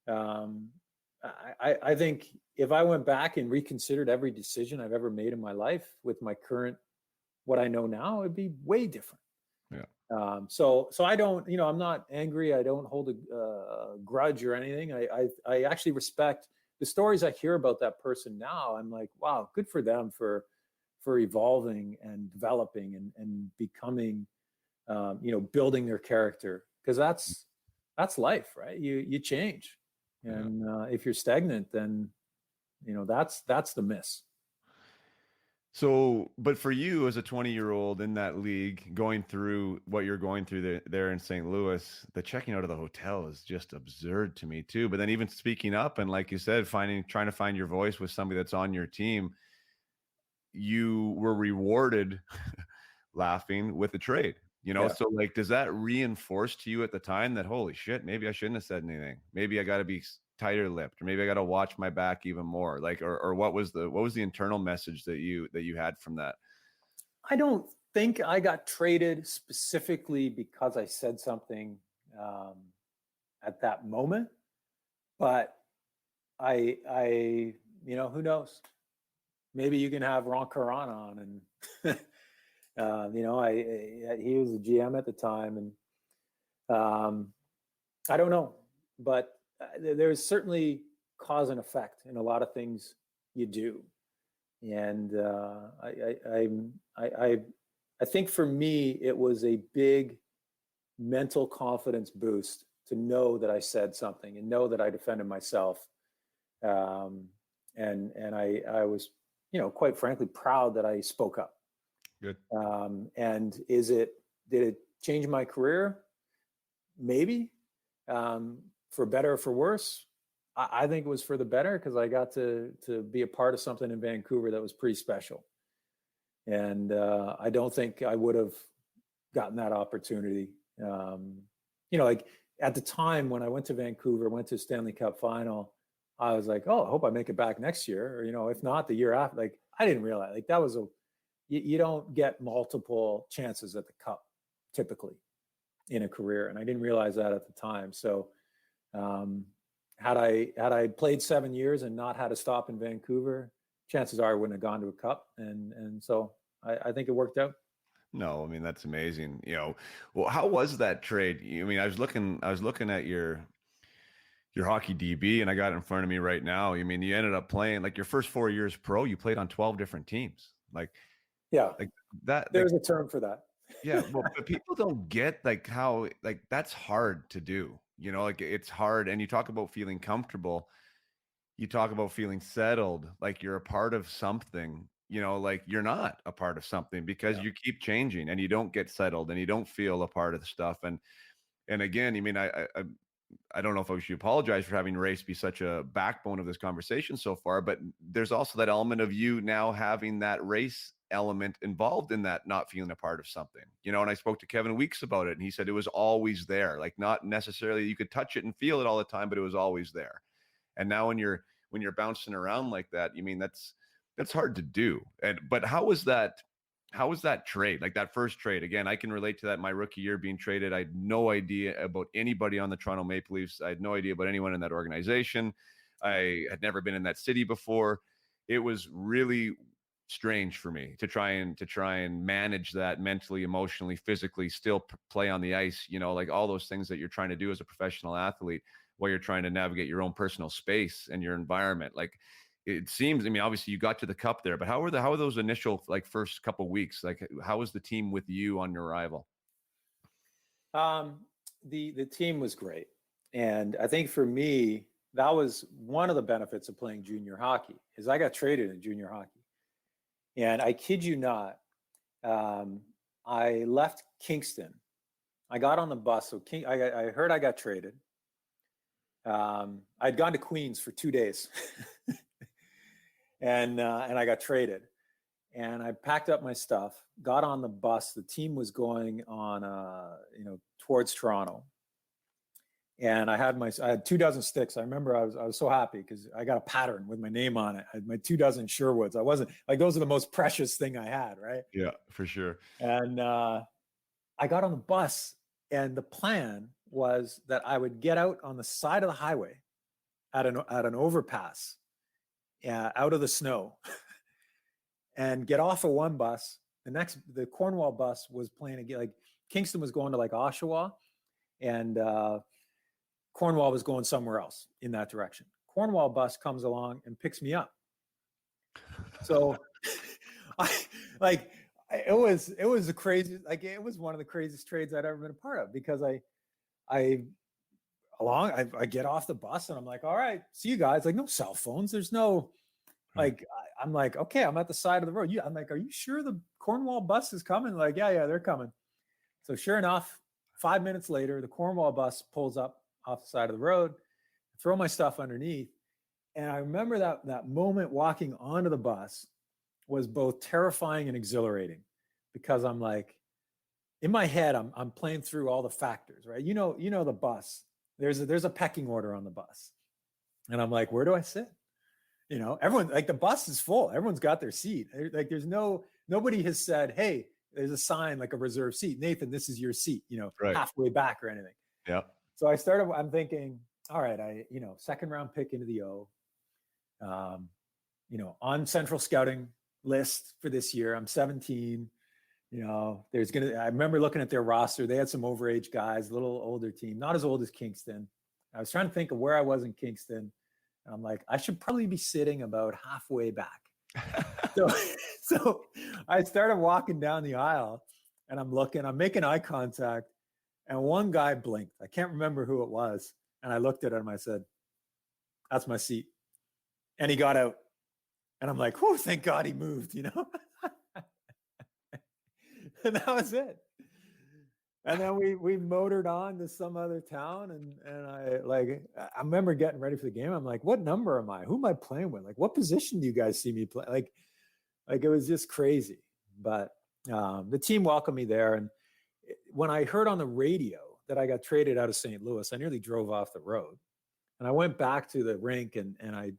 I think if I went back and reconsidered every decision I've ever made in my life with my current, what I know now, it'd be way different. So I don't, I'm not angry. I don't hold a grudge or anything. I actually respect the stories I hear about that person now. I'm like, wow, good for them for evolving and developing and becoming, building their character, because that's life, right? You change, and if you're stagnant, then that's the miss. So, but for you as a 20-year-old in that league, going through what you're going through there in St. Louis, the checking out of the hotel is just absurd to me too. But then even speaking up and, like you said, trying to find your voice with somebody that's on your team, you were rewarded laughing with a trade. Yeah. So like, does that reinforce to you at the time that, holy shit, maybe I shouldn't have said anything, maybe I got to be tighter lipped, or maybe I got to watch my back even more, like, or what was the internal message that you had from that? I don't think I got traded specifically because I said something at that moment, but I who knows? Maybe you can have Ron Caron on, and he was the GM at the time, and I don't know, but there's certainly cause and effect in a lot of things you do, and I think for me it was a big mental confidence boost to know that I said something and know that I defended myself, and I was, quite frankly, proud that I spoke up. Good. And did it change my career? Maybe, for better or for worse. I think it was for the better, because I got to be a part of something in Vancouver that was pretty special. And I don't think I would have gotten that opportunity. Like at the time when I went to Vancouver, went to Stanley Cup final, I was like, oh, I hope I make it back next year, or, if not the year after. Like, I didn't realize, like, that was you don't get multiple chances at the cup typically in a career. And I didn't realize that at the time. So had I played 7 years and not had to stop in Vancouver, chances are I wouldn't have gone to a cup. And so I think it worked out. No, I mean, that's amazing. Well, how was that trade? I mean, I was looking at your hockey DB, and I got it in front of me right now. I mean, you ended up playing, like, your first 4 years pro, you played on 12 different teams. Like that. There's a term for that. Yeah, well, but people don't get, like, how, like, that's hard to do. Like, it's hard. And you talk about feeling comfortable. You talk about feeling settled, like you're a part of something. Like, you're not a part of something, because you keep changing and you don't get settled and you don't feel a part of the stuff. And again, I mean, I don't know if I should apologize for having race be such a backbone of this conversation so far, but there's also that element of you now having that race element involved in that, not feeling a part of something, and I spoke to Kevin Weeks about it, and he said it was always there, like, not necessarily you could touch it and feel it all the time, but it was always there. And now when you're bouncing around like that, I mean, that's hard to do. But how was that trade? Like, that first trade, again, I can relate to that. My rookie year being traded, I had no idea about anybody on the Toronto Maple Leafs. I had no idea about anyone in that organization. I had never been in that city before. It was really strange for me to try and manage that mentally, emotionally, physically, still play on the ice, like all those things that you're trying to do as a professional athlete, while you're trying to navigate your own personal space and your environment. Like, it seems, I mean, obviously you got to the cup there, but how are those initial, like, first couple of weeks? Like, how was the team with you on your arrival? The team was great. And I think for me, that was one of the benefits of playing junior hockey, is I got traded in junior hockey. And I kid you not, I left Kingston. I got on the bus. So I heard I got traded. I'd gone to Queens for 2 days. And I got traded, and I packed up my stuff, got on the bus. The team was going on, towards Toronto, and I had 24 sticks. I remember I was so happy because I got a pattern with my name on it. I had my 24 Sherwoods. I wasn't like, those are the most precious thing I had, right? Yeah, for sure. And I got on the bus, and the plan was that I would get out on the side of the highway at an overpass, out of the snow, and get off of one bus. The Cornwall bus was playing again. Like, Kingston was going to like Oshawa, and Cornwall was going somewhere else in that direction. Cornwall bus comes along and picks me up. So it was a crazy, like, it was one of the craziest trades I'd ever been a part of, because I get off the bus and I'm like, all right, see you guys. Like, no cell phones. There's no, like, I'm like, okay, I'm at the side of the road. I'm like, are you sure the Cornwall bus is coming? Like, yeah, they're coming. So sure enough, 5 minutes later, the Cornwall bus pulls up off the side of the road, throw my stuff underneath. And I remember that moment walking onto the bus was both terrifying and exhilarating, because I'm like, in my head, I'm playing through all the factors, right? You know, the bus, there's a pecking order on the bus. And I'm like, where do I sit? You know, everyone, like, the bus is full. Everyone's got their seat. Like, nobody has said, hey, there's a sign, like a reserved seat. Nathan, this is your seat, you know, halfway back or anything. Yeah. So I'm thinking, all right, second round pick into the O, on Central Scouting list for this year. I'm 17. I remember looking at their roster. They had some overage guys, a little older team, not as old as Kingston. I was trying to think of where I was in Kingston. And I'm like, I should probably be sitting about halfway back. So I started walking down the aisle, and I'm making eye contact, and one guy blinked. I can't remember who it was. And I looked at him, I said, that's my seat. And he got out. And I'm like, oh, thank God he moved, you know? And that was it. And then we motored on to some other town, and I remember getting ready for the game. I'm like, what number am I? Who am I playing with? Like, what position do you guys see me play? Like it was just crazy. But the team welcomed me there. And when I heard on the radio that I got traded out of St. Louis, I nearly drove off the road. And I went back to the rink, and I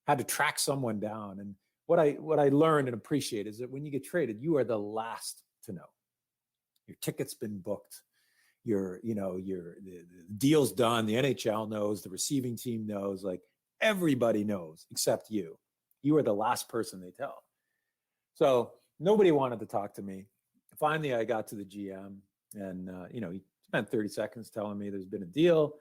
had to track someone down. And what I learned and appreciate is that when you get traded, you are the last to know. Your ticket's been booked. The deal's done. The NHL knows. The receiving team knows. Like, everybody knows except you. You are the last person they tell. So nobody wanted to talk to me. Finally, I got to the GM, and he spent 30 seconds telling me there's been a deal,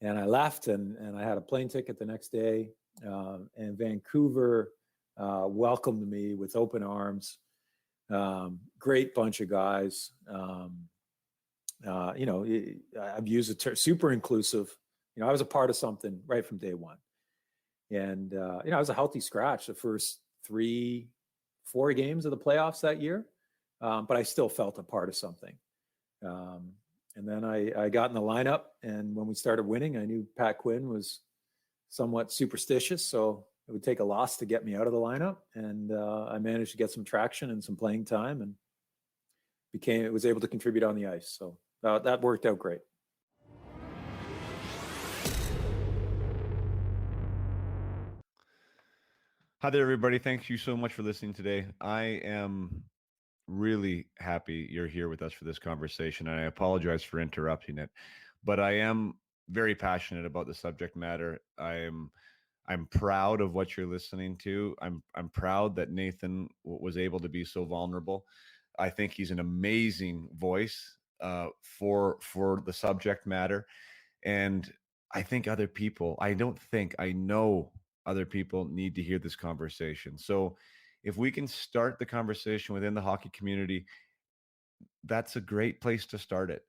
and I left, and I had a plane ticket the next day. And Vancouver welcomed me with open arms. Great bunch of guys. I've used the term super inclusive. I was a part of something right from day one. And, I was a healthy scratch the first 3-4 games of the playoffs that year. But I still felt a part of something. And then I got in the lineup, and when we started winning, I knew Pat Quinn was somewhat superstitious. So it would take a loss to get me out of the lineup. And I managed to get some traction and some playing time, and was able to contribute on the ice. So that worked out great. Hi there, everybody. Thank you so much for listening today. I am really happy you're here with us for this conversation, and I apologize for interrupting it, but I am very passionate about the subject matter. I'm proud of what you're listening to. I'm proud that Nathan was able to be so vulnerable. I think he's an amazing voice for the subject matter, and I know other people need to hear this conversation. So if we can start the conversation within the hockey community, that's a great place to start it,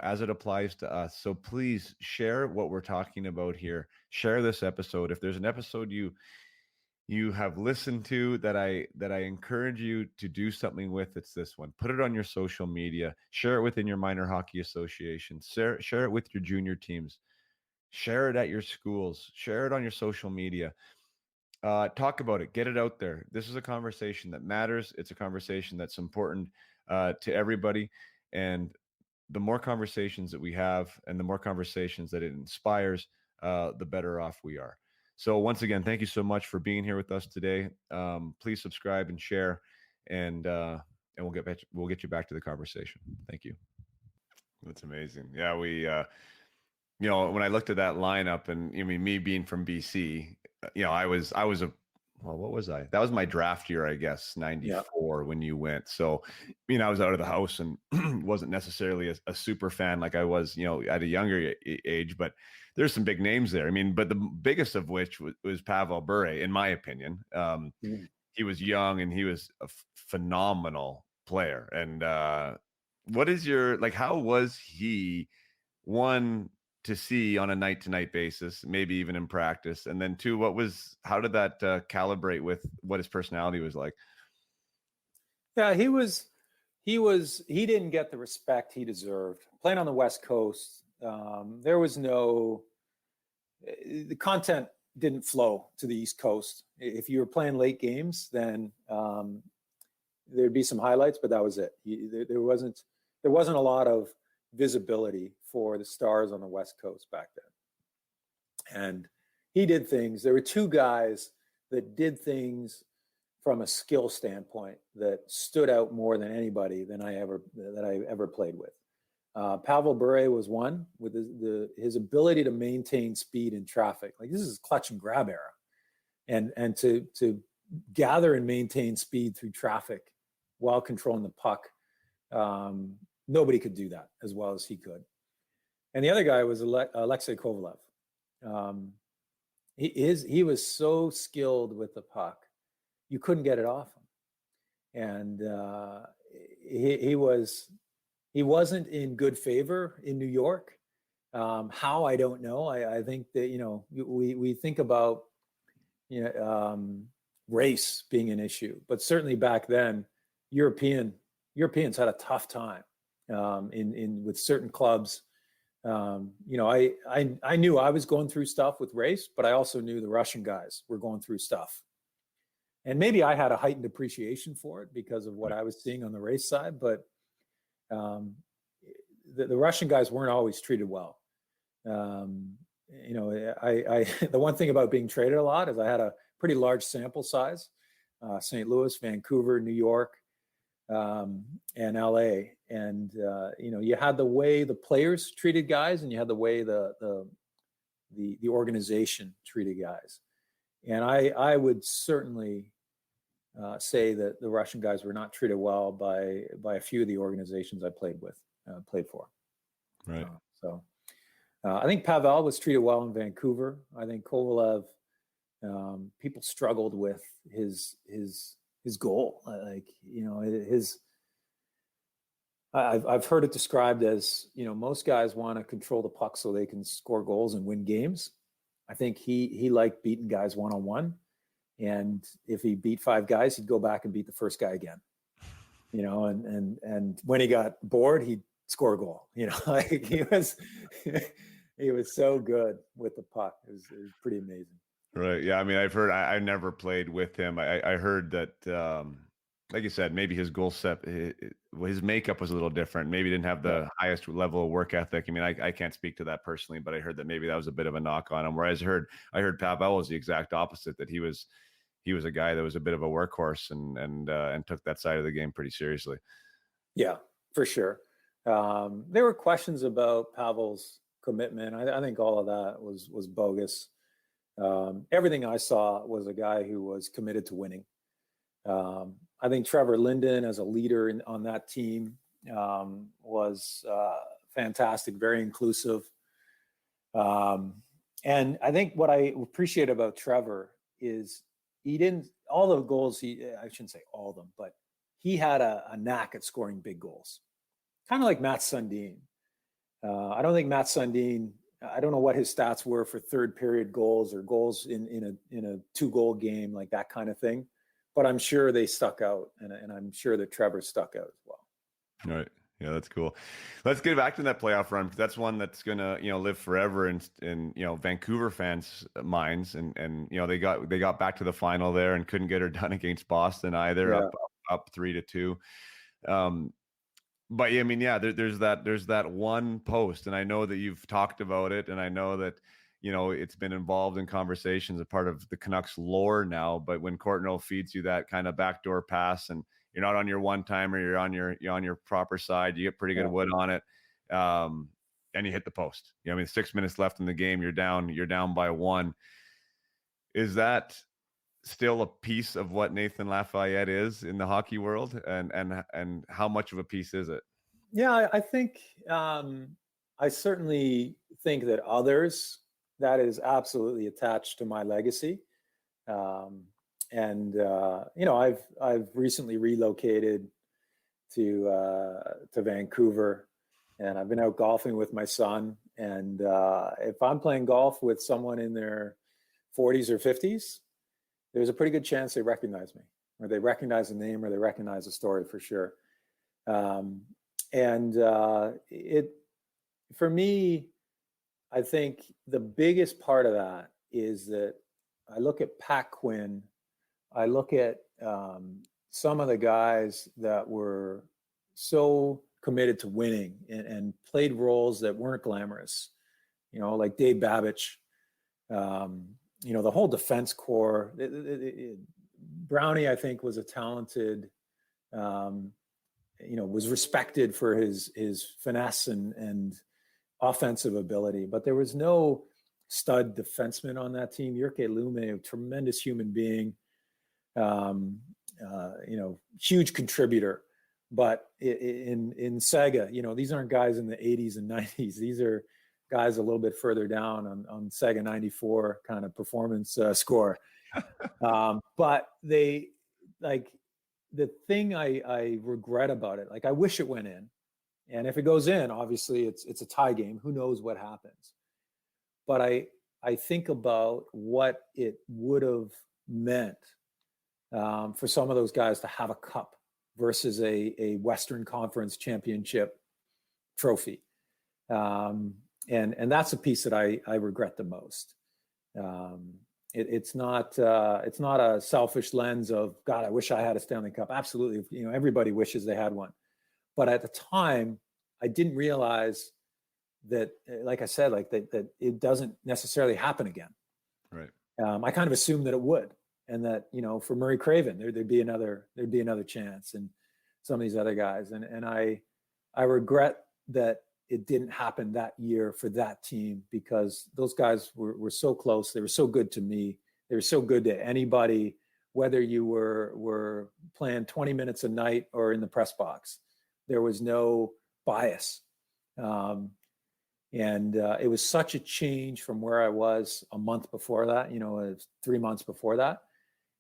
as it applies to us. So please share what we're talking about here. Share this episode. If there's an episode you have listened to that I encourage you to do something with, it's this one. Put it on your social media. Share it within your minor hockey association. Share it with your junior teams. Share it at your schools. Share it on your social media. Talk about it. Get it out there. This is a conversation that matters. It's a conversation that's important to everybody. And the more conversations that we have, and the more conversations that it inspires, the better off we are. So once again, thank you so much for being here with us today. Please subscribe and share, and we'll get you back to the conversation. Thank you. That's amazing. Yeah, we when I looked at that lineup, and me being from BC, I was a well, what was I? That was my draft year, I guess, 94 when you went. So, I was out of the house and wasn't necessarily a super fan like I was, at a younger age, but there's some big names there. But the biggest of which was Pavel Bure, in my opinion. He was young and he was a phenomenal player. And what is how was he, one, to see on a night to night basis, maybe even in practice? And then two, how did that calibrate with what his personality was like? Yeah, he didn't get the respect he deserved. Playing on the West Coast, there was the content didn't flow to the East Coast. If you were playing late games, then there'd be some highlights, but that was it. There wasn't a lot of visibility for the stars on the West Coast back then. And he did things. There were two guys that did things from a skill standpoint that stood out more than anybody that I ever played with. Pavel Bure was one, with his ability to maintain speed in traffic. Like, this is clutch and grab era, and to gather and maintain speed through traffic while controlling the puck. Nobody could do that as well as he could. And the other guy was Alexei Kovalev. He was so skilled with the puck, you couldn't get it off him. And he wasn't in good favor in New York. How, I don't know. I think that, we think about, race being an issue, but certainly back then, Europeans had a tough time with certain clubs. I knew I was going through stuff with race, but I also knew the Russian guys were going through stuff. And maybe I had a heightened appreciation for it because of what I was seeing on the race side, but the Russian guys weren't always treated well. The one thing about being traded a lot is I had a pretty large sample size, St. Louis, Vancouver, New York, and LA. And, you had the way the players treated guys, and you had the way the organization treated guys. And I would certainly say that the Russian guys were not treated well by a few of the organizations I played for. Right. I think Pavel was treated well in Vancouver. I think Kovalev, people struggled with his goal. I've heard it described as, most guys want to control the puck so they can score goals and win games. I think he liked beating guys one-on-one. And if he beat 5 guys, he'd go back and beat the first guy again, and when he got bored, he'd score a goal, he was so good with the puck. It was pretty amazing. Right. Yeah. I've heard, I never played with him. I heard that, like you said, maybe his goal set, his makeup was a little different. Maybe he didn't have the highest level of work ethic. I can't speak to that personally, but I heard that maybe that was a bit of a knock on him. Whereas I heard Pavel was the exact opposite, that he was a guy that was a bit of a workhorse and took that side of the game pretty seriously. Yeah, for sure. There were questions about Pavel's commitment. I think all of that was bogus. Everything I saw was a guy who was committed to winning. I think Trevor Linden, as a leader on that team, was fantastic, very inclusive. And I think what I appreciate about Trevor is all the goals I shouldn't say all of them, but he had a knack at scoring big goals. Kind of like Matt Sundin. I don't think Matt Sundin, I don't know what his stats were for third period goals or goals in a 2-goal game, like that kind of thing. But I'm sure they stuck out, and I'm sure that Trevor stuck out as well. All right. Yeah, that's cool. Let's get back to that playoff run, because that's one that's gonna live forever in Vancouver fans' minds. And they got back to the final there and couldn't get her done against Boston either, up 3-2. But there's that one post, and I know that you've talked about it, and I know that it's been involved in conversations, a part of the Canucks lore now. But when Courtnall feeds you that kind of backdoor pass, and you're not on your one-timer, you're on your proper side, you get pretty good wood on it, and you hit the post. 6 minutes left in the game, you're down by 1. Is that still a piece of what Nathan LaFayette is in the hockey world, and how much of a piece is it? Yeah, I think I certainly think that others, that is absolutely attached to my legacy. Um, and I've recently relocated to Vancouver, and I've been out golfing with my son. And if I'm playing golf with someone in their 40s or 50s, there's a pretty good chance they recognize me, or they recognize the name, or they recognize the story for sure. Um, and it, for me, I think the biggest part of that is that I look at Pat Quinn, I look at some of the guys that were so committed to winning and played roles that weren't glamorous, like Dave Babich, the whole defense corps. Brownie, I think, was a talented, was respected for his finesse and offensive ability, but there was no stud defenseman on that team. Jyrke Lume, a tremendous human being, huge contributor. But in Sega, these aren't guys in the 80s and 90s. These are guys a little bit further down on Sega 94 kind of performance score. But they, like, the thing I regret about it, like, I wish it went in. And if it goes in, obviously it's a tie game. Who knows what happens? But I think about what it would have meant for some of those guys to have a cup versus a Western Conference championship trophy. And that's a piece that I regret the most. It's not a selfish lens of, God, I wish I had a Stanley Cup. Absolutely. Everybody wishes they had one. But at the time, I didn't realize that, like I said, that it doesn't necessarily happen again. Right. I kind of assumed that it would, and that, for Murray Craven, there'd be another chance, and some of these other guys. And I regret that it didn't happen that year for that team, because those guys were so close. They were so good to me. They were so good to anybody, whether you were playing 20 minutes a night or in the press box. There was no bias. It was such a change from where I was a month before that, 3 months before that.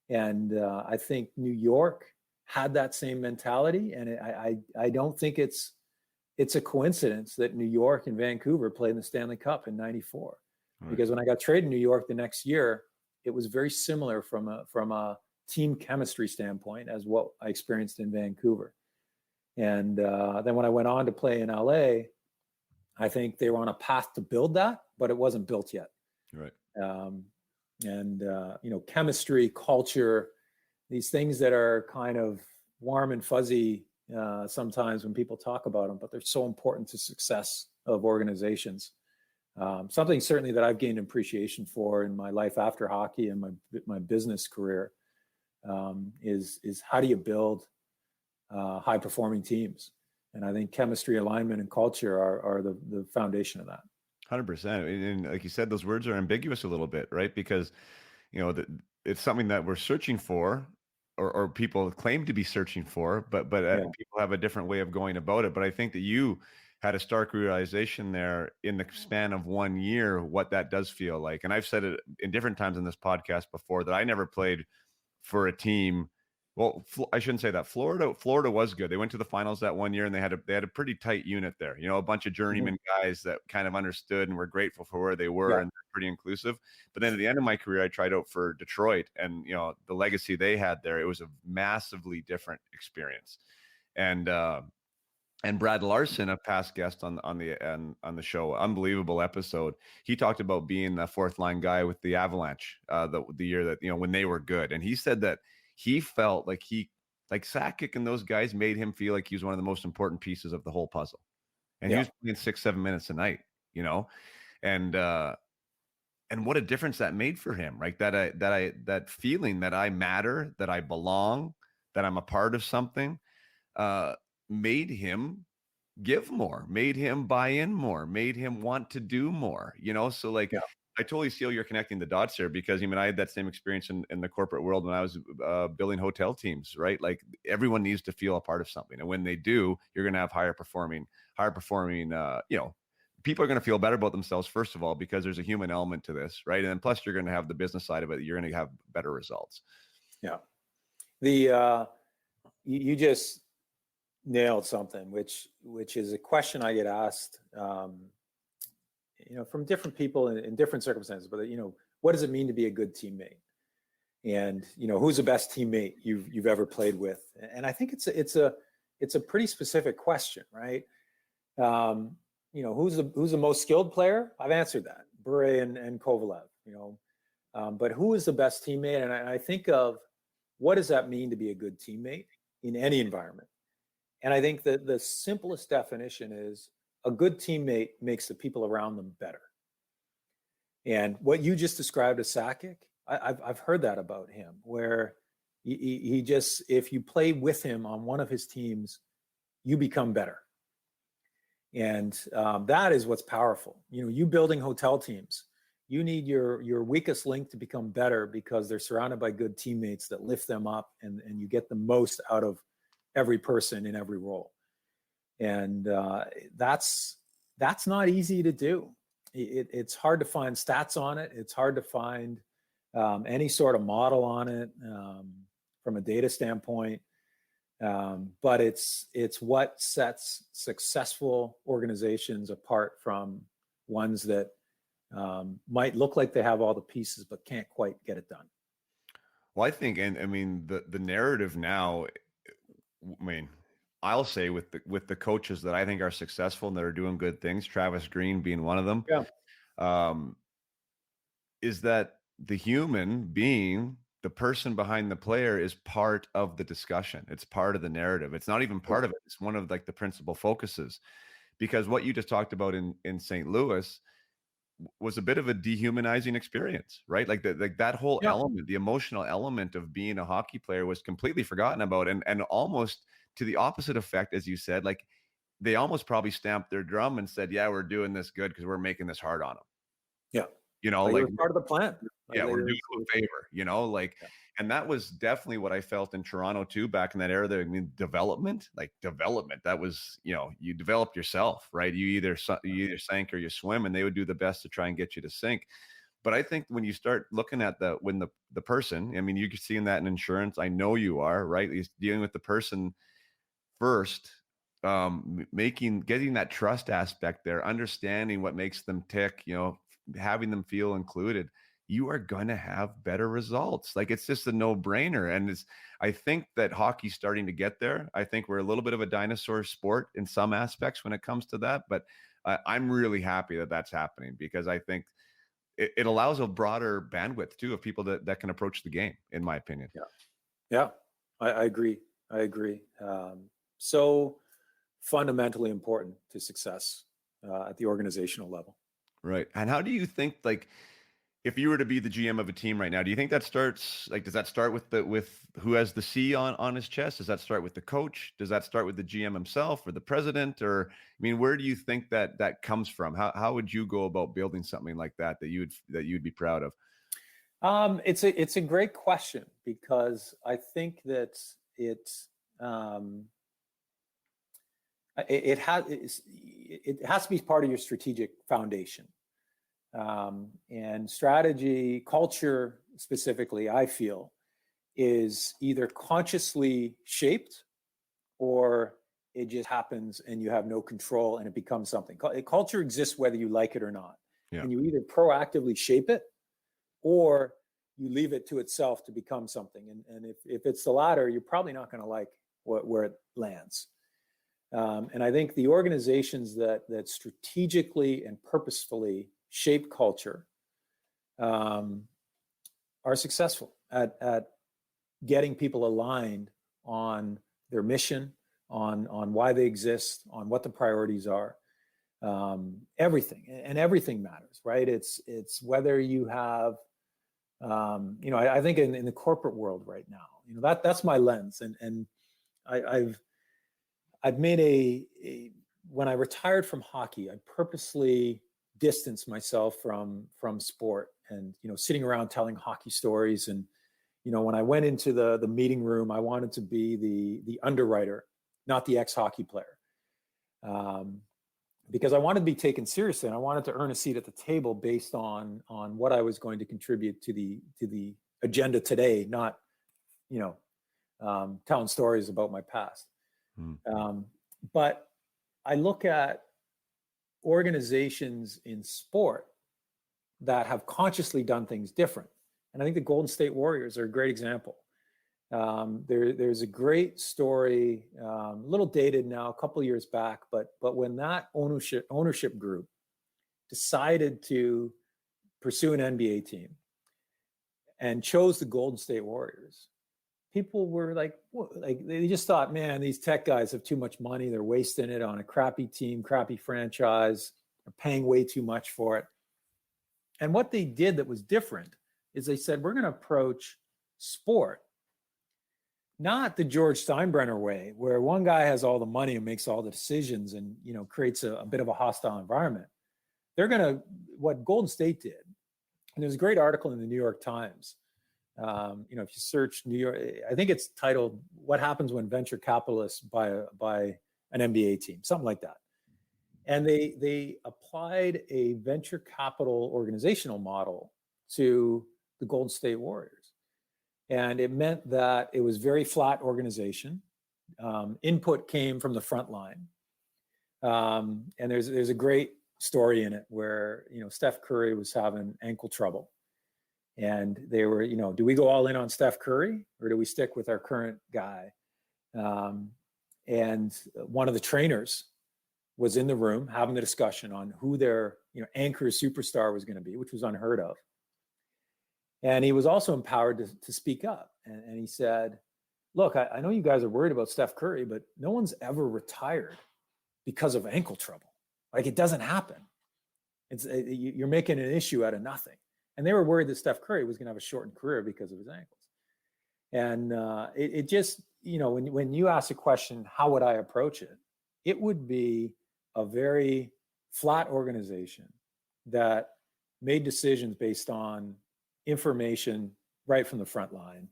And I think New York had that same mentality. And I don't think it's a coincidence that New York and Vancouver played in the Stanley Cup in '94. Right. Because when I got traded to New York the next year, it was very similar from a team chemistry standpoint as what I experienced in Vancouver. And then when I went on to play in LA, I think they were on a path to build that, but it wasn't built yet. Right. Chemistry, culture, these things that are kind of warm and fuzzy sometimes when people talk about them, but they're so important to success of organizations. Something certainly that I've gained appreciation for in my life after hockey and my business career is how do you build high performing teams? And I think chemistry, alignment, and culture are the foundation of that. 100%. And like you said, those words are ambiguous a little bit, right? Because, it's something that we're searching for, or people claim to be searching for, but people have a different way of going about it. But I think that you had a stark realization there in the span of 1 year, what that does feel like. And I've said it in different times in this podcast before that I never played for a team. Well, I shouldn't say that. Florida was good. They went to the finals that 1 year, and they had a pretty tight unit there. A bunch of journeyman guys that kind of understood and were grateful for where they were, and they're pretty inclusive. But then at the end of my career, I tried out for Detroit, and the legacy they had there, it was a massively different experience. And Brad Larson, a past guest on the show, unbelievable episode. He talked about being the fourth line guy with the Avalanche the year that when they were good, and he said that he felt like Sakic and those guys made him feel like he was one of the most important pieces of the whole puzzle. And he was playing 6-7 minutes a night, and what a difference that made for him, right? That feeling that I matter, that I belong, that I'm a part of something, made him give more, made him buy in more, made him want to do more, so I totally see how you're connecting the dots there, because I had that same experience in the corporate world when I was building hotel teams, right? Like everyone needs to feel a part of something. And when they do, you're going to have higher performing, people are going to feel better about themselves, first of all, because there's a human element to this, right? And then plus you're going to have the business side of it. You're going to have better results. Yeah. You just nailed something, which is a question I get asked, from different people in different circumstances, but what does it mean to be a good teammate? And, who's the best teammate you've ever played with? And I think it's a pretty specific question, right? Who's the most skilled player? I've answered that, Bure and Kovalev, but who is the best teammate? And I think of, what does that mean to be a good teammate in any environment? And I think that the simplest definition is, a good teammate makes the people around them better. And what you just described as Sakic, I've heard that about him, where he just, if you play with him on one of his teams, you become better. And that is what's powerful. You building hotel teams, you need your weakest link to become better, because they're surrounded by good teammates that lift them up, and you get the most out of every person in every role. And that's not easy to do. It's hard to find stats on it. It's hard to find any sort of model on it from a data standpoint. But it's what sets successful organizations apart from ones that might look like they have all the pieces but can't quite get it done. Well, I think, and the narrative now, I'll say with the coaches that I think are successful and that are doing good things, Travis Green being one of them, is that the human being, the person behind the player, is part of the discussion. It's part of the narrative. It's not even part of it. It's one of like the principal focuses, because what you just talked about in St. Louis was a bit of a dehumanizing experience, right? Like that whole element, the emotional element of being a hockey player, was completely forgotten about, and almost to the opposite effect, as you said. Like they almost probably stamped their drum and said, yeah, we're doing this good because we're making this hard on them. Yeah. Like part of the plan. Yeah, we're doing them a favor, and that was definitely what I felt in Toronto too, back in that era. Development, that was, you developed yourself, right? You either sank or you swim, and they would do the best to try and get you to sink. But I think when you start looking at when the person, you're seeing that in insurance. I know you are, right? You're dealing with the person first, getting that trust aspect there, understanding what makes them tick, having them feel included, you are going to have better results. Like it's just a no-brainer. And I think that hockey's starting to get there. I think we're a little bit of a dinosaur sport in some aspects when it comes to that, but I'm really happy that that's happening, because I think it allows a broader bandwidth too of people that can approach the game, in my opinion. Yeah, I agree. So fundamentally important to success at the organizational level. Right. And how do you think, like, if you were to be the GM of a team right now, do you think that starts, like, does that start with who has the C on his chest? Does that start with the coach? Does that start with the GM himself or the president? Or, where do you think that comes from? How would you go about building something like that you'd be proud of? It's a great question, because I think that it has to be part of your strategic foundation. And strategy, culture specifically, I feel, is either consciously shaped, or it just happens and you have no control and it becomes something. Culture exists whether you like it or not. Yeah. And you either proactively shape it, or you leave it to itself to become something. And if it's the latter, you're probably not going to like where it lands. And I think the organizations that strategically and purposefully shape culture are successful at getting people aligned on their mission, on why they exist, on what the priorities are. Everything matters, right? It's whether you have, I think in the corporate world right now, that's my lens. And I've made when I retired from hockey, I purposely distance myself from sport, and sitting around telling hockey stories. And when I went into the meeting room, I wanted to be the underwriter, not the ex-hockey player, because I wanted to be taken seriously, and I wanted to earn a seat at the table based on what I was going to contribute to the agenda today, not telling stories about my past. But I look at organizations in sport that have consciously done things different. And I think the Golden State Warriors are a great example. There's a great story, a little dated now, a couple of years back, but when that ownership group decided to pursue an NBA team and chose the Golden State Warriors, people were like, they just thought, man, these tech guys have too much money. They're wasting it on a crappy team, crappy franchise. They're paying way too much for it. And what they did that was different is they said, we're going to approach sport not the George Steinbrenner way, where one guy has all the money and makes all the decisions and creates a bit of a hostile environment. They're going to, what Golden State did, and there's a great article in the New York Times. If you search New York, I think it's titled "What Happens When Venture Capitalists Buy an NBA Team," something like that. And they applied a venture capital organizational model to the Golden State Warriors. And it meant that it was very flat organization. Input came from the front line. And there's a great story in it where, Steph Curry was having ankle trouble. And they were, do we go all in on Steph Curry or do we stick with our current guy? And one of the trainers was in the room having the discussion on who their, anchor superstar was going to be, which was unheard of. And he was also empowered to speak up. And he said, look, I know you guys are worried about Steph Curry, but no one's ever retired because of ankle trouble. Like, it doesn't happen. You're making an issue out of nothing. And they were worried that Steph Curry was going to have a shortened career because of his ankles. And it just, when you ask a question, how would I approach it? It would be a very flat organization that made decisions based on information right from the front line.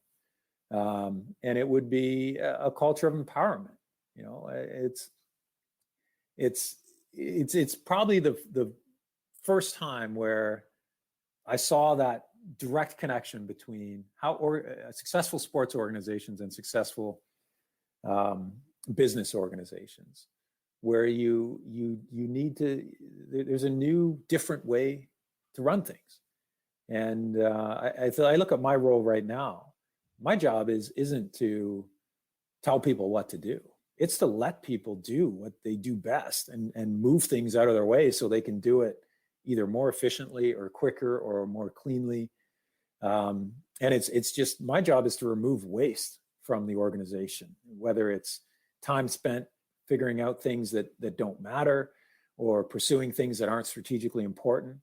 And it would be a culture of empowerment. It's probably the first time where I saw that direct connection between how successful sports organizations and successful business organizations, where you need to, there's a new, different way to run things. And I look at my role right now. My job isn't to tell people what to do. It's to let people do what they do best and move things out of their way so they can do it either more efficiently or quicker or more cleanly. And it's just, my job is to remove waste from the organization, whether it's time spent figuring out things that don't matter or pursuing things that aren't strategically important.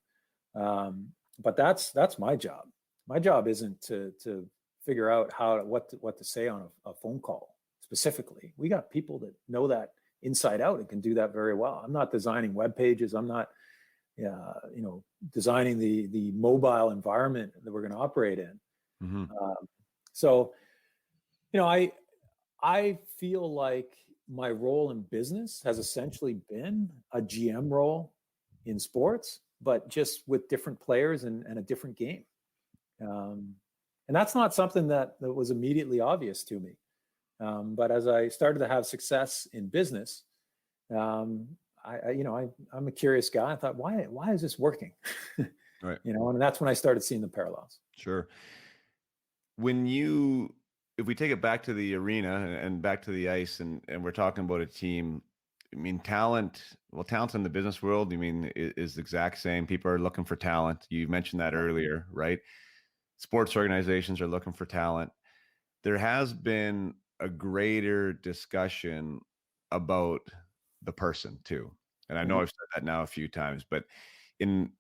But that's my job. My job isn't to figure out what to say on a phone call specifically. We got people that know that inside out and can do that very well. I'm not designing web pages. I'm not, designing the mobile environment that we're going to operate in. Mm-hmm. So, I feel like my role in business has essentially been a GM role in sports, but just with different players and a different game. And that's not something that was immediately obvious to me. But as I started to have success in business, I'm a curious guy. I thought, why is this working? Right. And that's when I started seeing the parallels. Sure. If we take it back to the arena and back to the ice and we're talking about a team, I mean, talent in the business world, is the exact same. People are looking for talent. You mentioned that earlier, right? Sports organizations are looking for talent. There has been a greater discussion about the person too. And I know I've said that now a few times, but in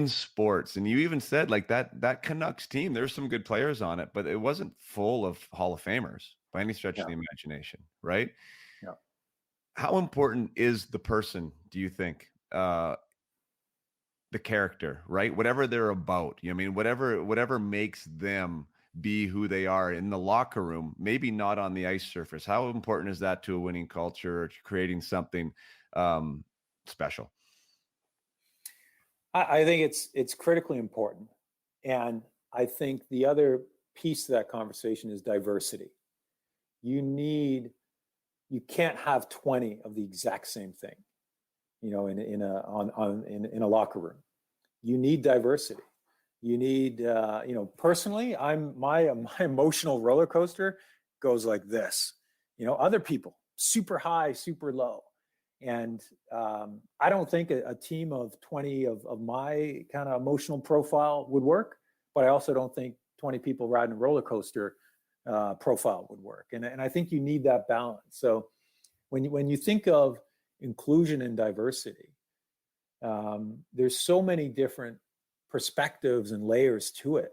sports, and you even said like that Canucks team, there's some good players on it, but it wasn't full of Hall of Famers by any stretch of the imagination, right? Yeah. How important is the person, do you think, the character, right? Whatever they're about. You know, I mean, whatever makes them be who they are in the locker room, maybe not on the ice surface. How important is that to a winning culture or to creating something special? I think it's critically important. And I think the other piece to that conversation is diversity. You can't have 20 of the exact same thing, you know, in a locker room. You need diversity. You need, you know, personally, my emotional roller coaster goes like this. You know, other people super high, super low, and I don't think a team of 20 of my kind of emotional profile would work. But I also don't think 20 people riding a roller coaster profile would work. And I think you need that balance. So when you think of inclusion and diversity, there's so many different perspectives and layers to it,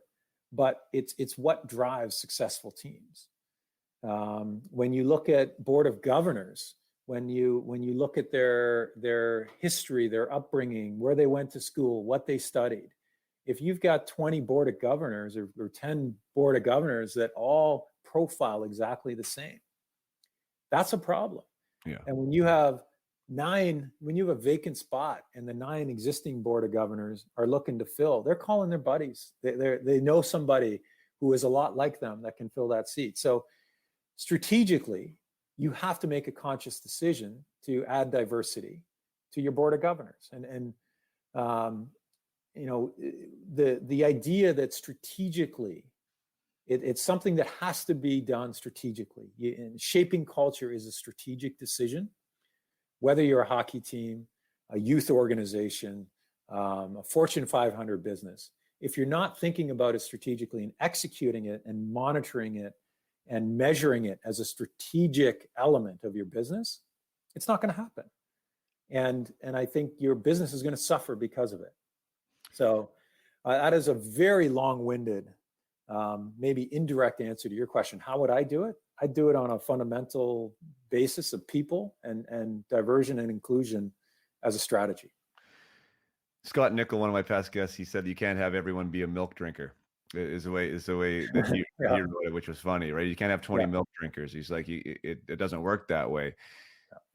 but it's what drives successful teams. When you look at board of governors, when you look at their history, their upbringing, where they went to school, what they studied, if you've got 20 board of governors or 10 board of governors that all profile exactly the same, that's a problem. Yeah. And when you have a vacant spot and the 9 existing board of governors are looking to fill, they're calling their buddies. They know somebody who is a lot like them that can fill that seat. So strategically, you have to make a conscious decision to add diversity to your board of governors. And you know, the idea that strategically, it's something that has to be done strategically. And shaping culture is a strategic decision. Whether you're a hockey team, a youth organization, a Fortune 500 business, if you're not thinking about it strategically and executing it and monitoring it and measuring it as a strategic element of your business, it's not going to happen. And I think your business is going to suffer because of it. So that is a very long-winded, maybe indirect answer to your question. How would I do it? I do it on a fundamental basis of people and diversion and inclusion as a strategy. Scott Nickel, one of my past guests, he said you can't have everyone be a milk drinker. Is the way that he wrote it, which was funny, right? You can't have 20 milk drinkers. He's like, it doesn't work that way.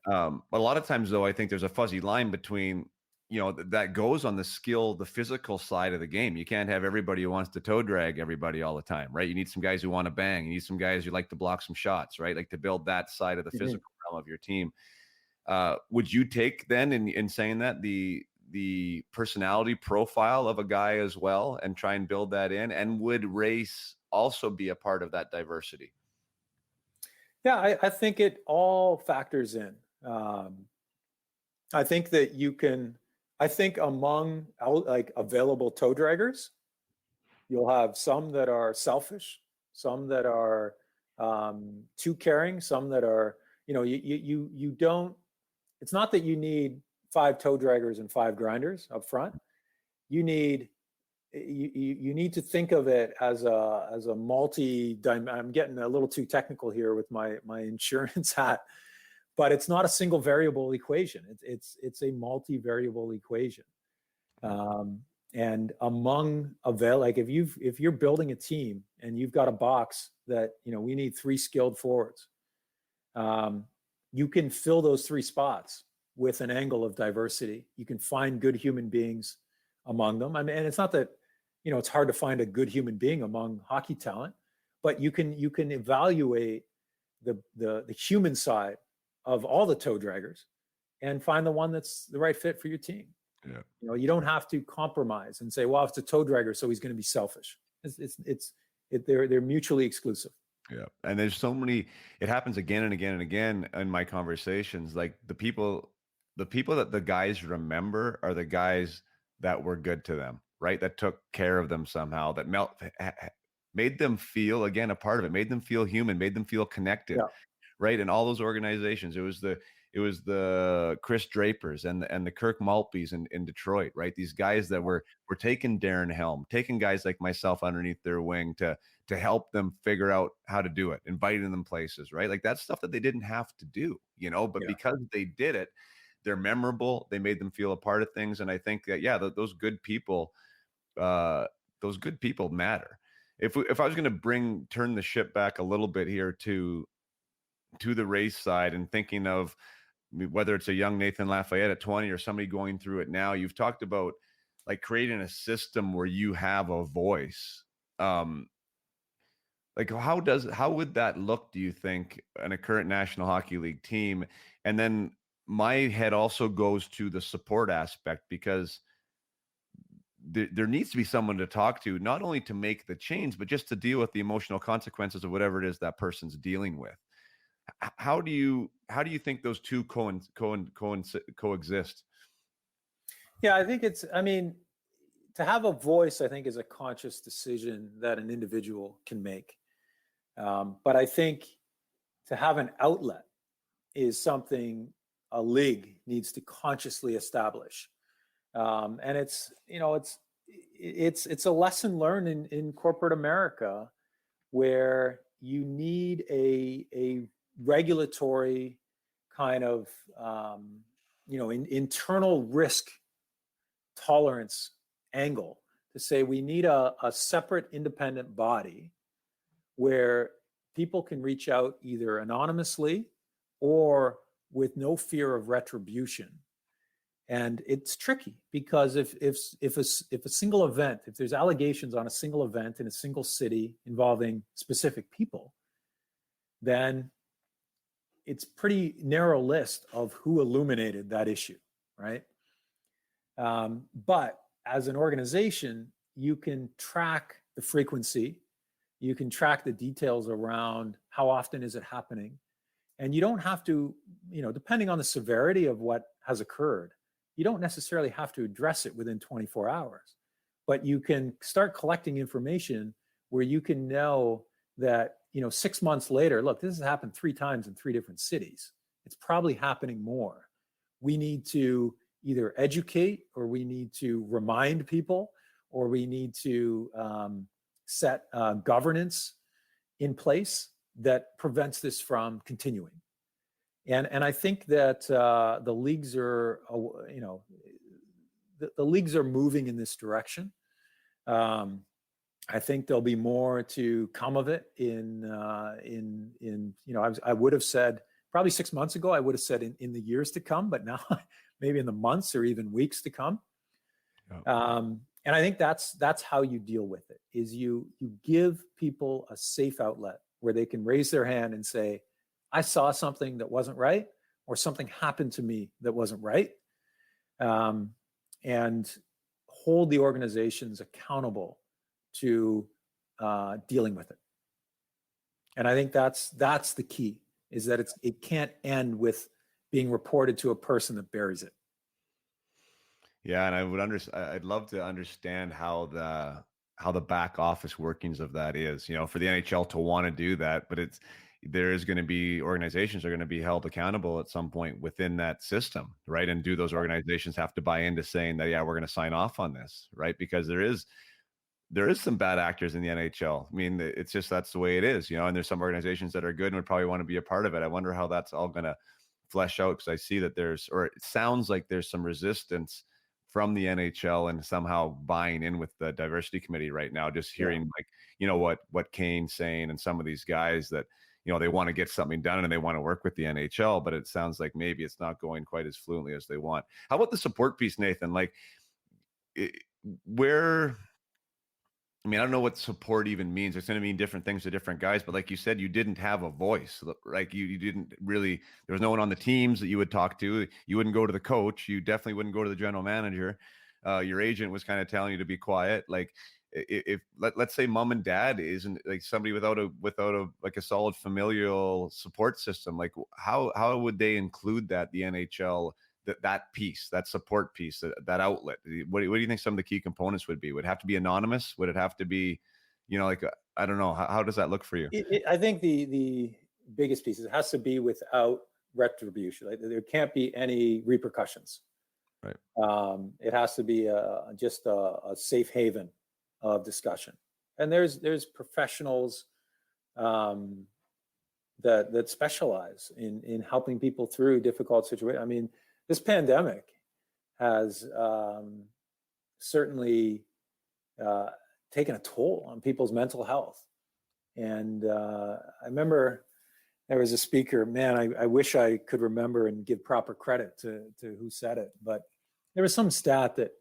But a lot of times, though, I think there's a fuzzy line between, you know, that goes on the skill, the physical side of the game. You can't have everybody who wants to toe drag everybody all the time, right? You need some guys who want to bang. You need some guys who like to block some shots, right? Like to build that side of the physical realm of your team. Would you take then in saying that the personality profile of a guy as well and try and build that in? And would race also be a part of that diversity? Yeah, I think it all factors in. I think that I think among like available toe draggers, you'll have some that are selfish, some that are too caring, some that are, you know, you don't, it's not that you need 5 toe draggers and 5 grinders up front. You need to think of it as a I'm getting a little too technical here with my insurance hat, but it's not a single variable equation. It's a multivariable equation. And among like if you're building a team and you've got a box that, you know, we need 3 skilled forwards, you can fill those 3 spots with an angle of diversity. You can find good human beings among them. I mean, and it's not that, you know, it's hard to find a good human being among hockey talent, but you can evaluate the human side of all the toe draggers and find the one that's the right fit for your team. Yeah. You know, you don't have to compromise and say, well, it's a toe dragger, so he's going to be selfish. They're mutually exclusive. Yeah. And there's so many, it happens again and again and again in my conversations. Like the people that the guys remember are the guys that were good to them, right? That took care of them somehow, that made them feel, again, a part of it, made them feel human, made them feel connected, right? And all those organizations, it was the Chris Drapers and the Kirk Maltbys in Detroit, right? These guys that were taking Darren Helm, taking guys like myself underneath their wing to help them figure out how to do it, inviting them places, right? Like that's stuff that they didn't have to do, you know, but because they did it, they're memorable. They made them feel a part of things. And I think that, yeah, those good people matter. If I was going to turn the ship back a little bit here to the race side and thinking of whether it's a young Nathan LaFayette at 20 or somebody going through it now, you've talked about like creating a system where you have a voice. Like how would that look, do you think, in a current National Hockey League team? And then my head also goes to the support aspect, because there needs to be someone to talk to, not only to make the change, but just to deal with the emotional consequences of whatever it is that person's dealing with. How do you think those two coexist? Yeah, I think to have a voice, I think, is a conscious decision that an individual can make. But I think to have an outlet is something a league needs to consciously establish. And it's a lesson learned in corporate America, where you need a regulatory kind of internal risk tolerance angle to say we need a separate independent body where people can reach out either anonymously or with no fear of retribution. And it's tricky, because if a single event, if there's allegations on a single event in a single city involving specific people, then it's pretty narrow list of who illuminated that issue, right? But as an organization, you can track the frequency, you can track the details around how often is it happening, and you don't have to, depending on the severity of what has occurred, you don't necessarily have to address it within 24 hours, but you can start collecting information where you can know that, 6 months later, look, this has happened 3 times in 3 different cities. It's probably happening more. We need to either educate, or we need to remind people, or we need to set governance in place that prevents this from continuing. And I think that the leagues are, the leagues are moving in this direction. I think there'll be more to come of it I would have said probably 6 months ago, I would have said in the years to come, but now maybe in the months or even weeks to come. And I think that's how you deal with it, is you give people a safe outlet where they can raise their hand and say, I saw something that wasn't right, or something happened to me that wasn't right, and hold the organizations accountable to dealing with it. And I think that's the key, is that it can't end with being reported to a person that buries it. Yeah, and I'd love to understand how the back office workings of that is, for the NHL to want to do that, but there is going to be organizations are going to be held accountable at some point within that system, right? And do those organizations have to buy into saying that, yeah, we're going to sign off on this, right? Because there is some bad actors in the NHL. I mean, it's just, that's the way it is, and there's some organizations that are good and would probably want to be a part of it. I wonder how that's all going to flesh out, because I see that it sounds like there's some resistance from the NHL and somehow buying in with the diversity committee right now, just hearing what Kane's saying, and some of these guys that, they want to get something done and they want to work with the NHL, but it sounds like maybe it's not going quite as fluently as they want. How about the support piece, Nathan? Like, I don't know what support even means. It's going to mean different things to different guys, but like you said, you didn't have a voice. Like you didn't really, there was no one on the teams that you would talk to. You wouldn't go to the coach. You definitely wouldn't go to the general manager. Your agent was kind of telling you to be quiet. Like, if let's say mom and dad isn't, like, somebody without a like a solid familial support system, like how would they include the NHL, that piece, that support piece, that outlet? What do you think some of the key components would be? Would it have to be anonymous? Would it have to be, I don't know. How does that look for you? I think the biggest piece is it has to be without retribution. Like, there can't be any repercussions. Right. It has to be just a safe haven of discussion. And there's professionals that specialize in helping people through difficult situations. this pandemic has certainly taken a toll on people's mental health. And I remember there was a speaker, man, I wish I could remember and give proper credit to who said it, but there was some stat that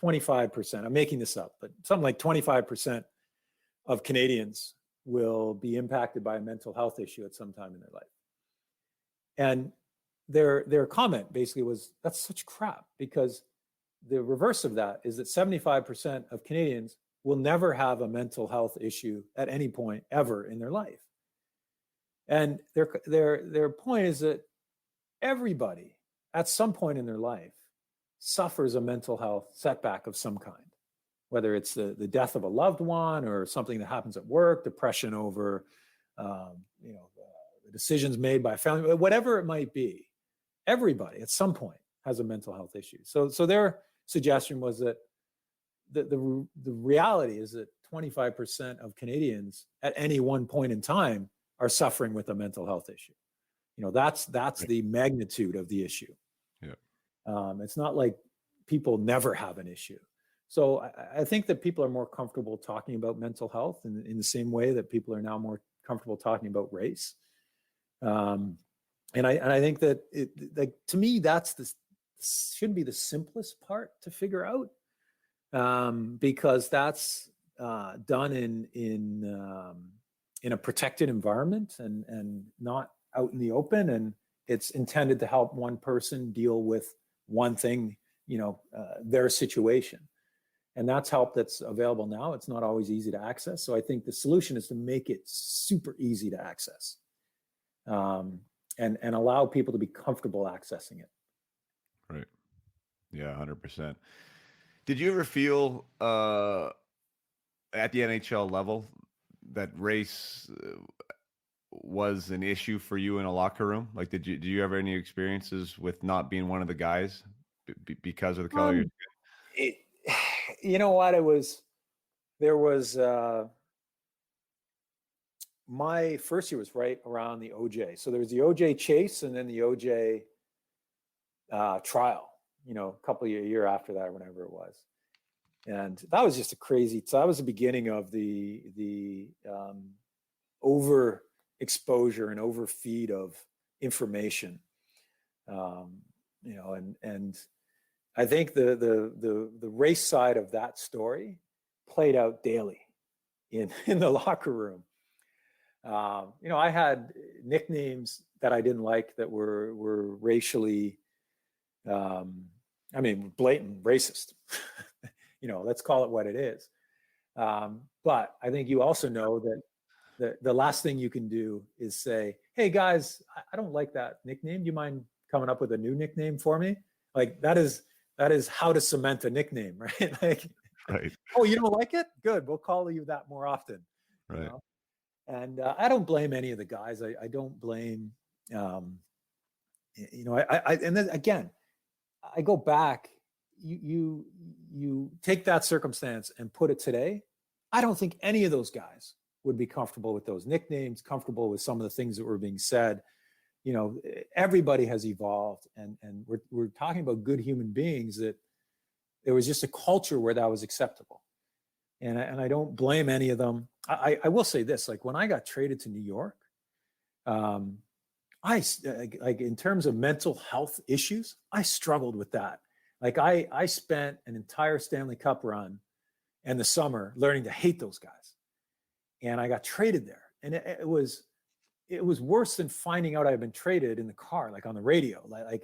25%, I'm making this up, but something like 25% of Canadians will be impacted by a mental health issue at some time in their life. And their comment basically was, that's such crap, because the reverse of that is that 75% of Canadians will never have a mental health issue at any point ever in their life. And their point is that everybody at some point in their life suffers a mental health setback of some kind, whether it's the death of a loved one or something that happens at work, depression over the decisions made by a family, whatever it might be. Everybody at some point has a mental health issue. So their suggestion was that the reality is that 25% of Canadians at any one point in time are suffering with a mental health issue. That's right. The magnitude of the issue. Yeah. It's not like people never have an issue. So I think that people are more comfortable talking about mental health in the same way that people are now more comfortable talking about race. And I think that to me, should be the simplest part to figure out, because that's done in a protected environment and not out in the open, and it's intended to help one person deal with one thing, their situation. And that's help that's available now. It's not always easy to access. So I think the solution is to make it super easy to access, and allow people to be comfortable accessing it. Right. Yeah, 100%. Did you ever feel at the NHL level that race was an issue for you in a locker room? Like, did you ever any experiences with not being one of the guys because of the color of your skin? You know what? There was my first year was right around the OJ. So there was the OJ chase and then the OJ trial, a year after that, or whenever it was. And that was just so that was the beginning of the overexposure and overfeed of information. And I think the race side of that story played out daily in the locker room. I had nicknames that I didn't like that were racially, blatant racist. Let's call it what it is. But I think you also know that the last thing you can do is say, hey guys, I don't like that nickname. Do you mind coming up with a new nickname for me? Like that is how to cement a nickname, right? Like, right. Oh, you don't like it? Good. We'll call you that more often. Right. And I don't blame any of the guys. I don't blame, and then again, I go back, you take that circumstance and put it today. I don't think any of those guys would be comfortable with those nicknames, comfortable with some of the things that were being said. Everybody has evolved, and we're talking about good human beings, that there was just a culture where that was acceptable. And I don't blame any of them. I will say this, like when I got traded to New York, I in terms of mental health issues, I struggled with that. Like I spent an entire Stanley Cup run and the summer learning to hate those guys. And I got traded there. And it was worse than finding out I had been traded in the car, like on the radio. Like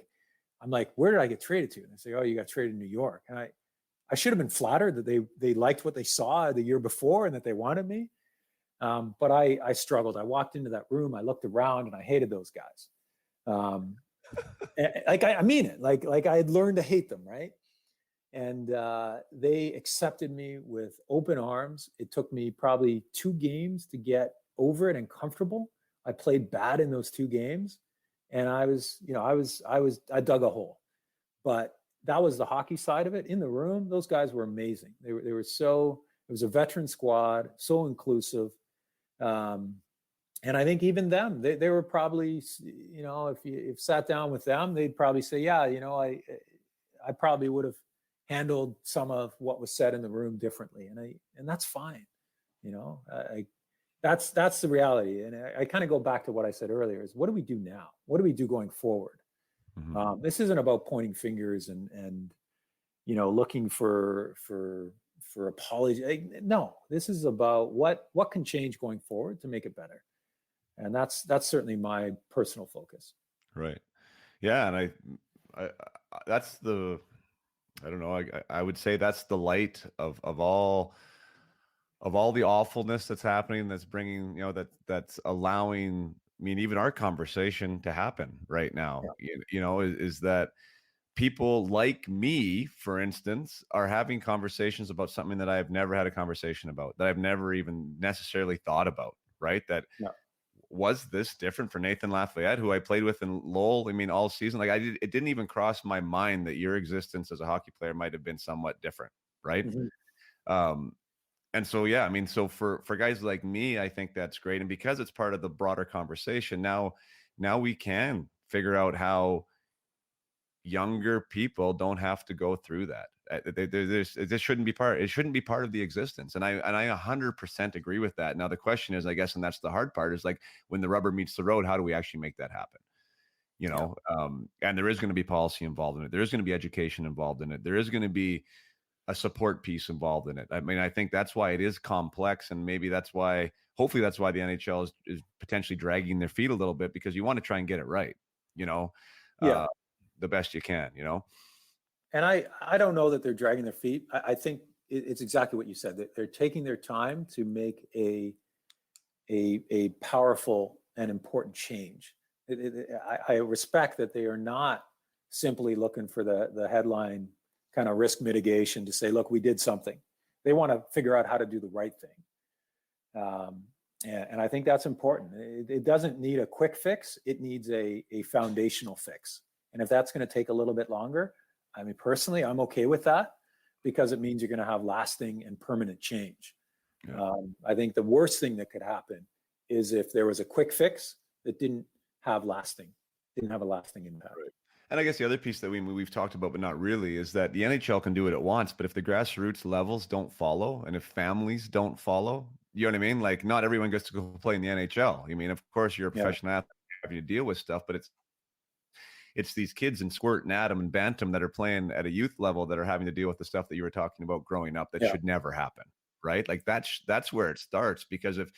I'm like, where did I get traded to? And they say, oh, you got traded to New York. And I should have been flattered that they liked what they saw the year before and that they wanted me. But I struggled. I walked into that room, I looked around, and I hated those guys. I mean it, like I had learned to hate them, right? And they accepted me with open arms. It took me probably 2 games to get over it and comfortable. I played bad in those 2 games, and I dug a hole. But that was the hockey side of it. In the room, those guys were amazing. They were so. It was a veteran squad, so inclusive. And I think even them, they were probably, if you sat down with them, they'd probably say, yeah, I probably would have handled some of what was said in the room differently. And that's fine. That's the reality. And I kind of go back to what I said earlier is, what do we do now? What do we do going forward? Mm-hmm. This isn't about pointing fingers and looking for apology. No, this is about what can change going forward to make it better. And that's certainly my personal focus. Right. Yeah. And I that's I don't know. I would say that's the light of all the awfulness that's happening. That's bringing, that's allowing, I mean, even our conversation to happen right now, is that people like me, for instance, are having conversations about something that I've never had a conversation about, that I've never even necessarily thought about, right? That was this different for Nathan LaFayette, who I played with in Lowell, I mean, all season? Like it didn't even cross my mind that your existence as a hockey player might have been somewhat different, right? Mm-hmm. And so, yeah, I mean, so for guys like me, I think that's great. And because it's part of the broader conversation, now we can figure out how younger people don't have to go through that. This shouldn't be part. It shouldn't be part of the existence. And I 100% agree with that. Now the question is, I guess, and that's the hard part, is like, when the rubber meets the road, how do we actually make that happen? And there is going to be policy involved in it. There is going to be education involved in it. There is going to be a support piece involved in it. I mean, I think that's why it is complex, and maybe hopefully that's why the NHL is potentially dragging their feet a little bit, because you want to try and get it right, the best you can, And I don't know that they're dragging their feet. I think it's exactly what you said, that they're taking their time to make a powerful and important change. I respect that they are not simply looking for the headline kind of risk mitigation to say, look, we did something. They want to figure out how to do the right thing. And I think that's important. It doesn't need a quick fix. It needs a foundational fix. And if that's going to take a little bit longer, I mean, personally, I'm okay with that, because it means you're going to have lasting and permanent change. Yeah. I think the worst thing that could happen is if there was a quick fix that didn't have a lasting impact. Right. And I guess the other piece that we've talked about, but not really, is that the NHL can do what it wants, but if the grassroots levels don't follow, and if families don't follow, you know what I mean? Like, not everyone gets to go play in the NHL. I mean, of course, you're a professional athlete, having to deal with stuff, but it's these kids in Squirt and Atom and Bantam that are playing at a youth level that are having to deal with the stuff that you were talking about growing up that should never happen, right? Like that's where it starts, because if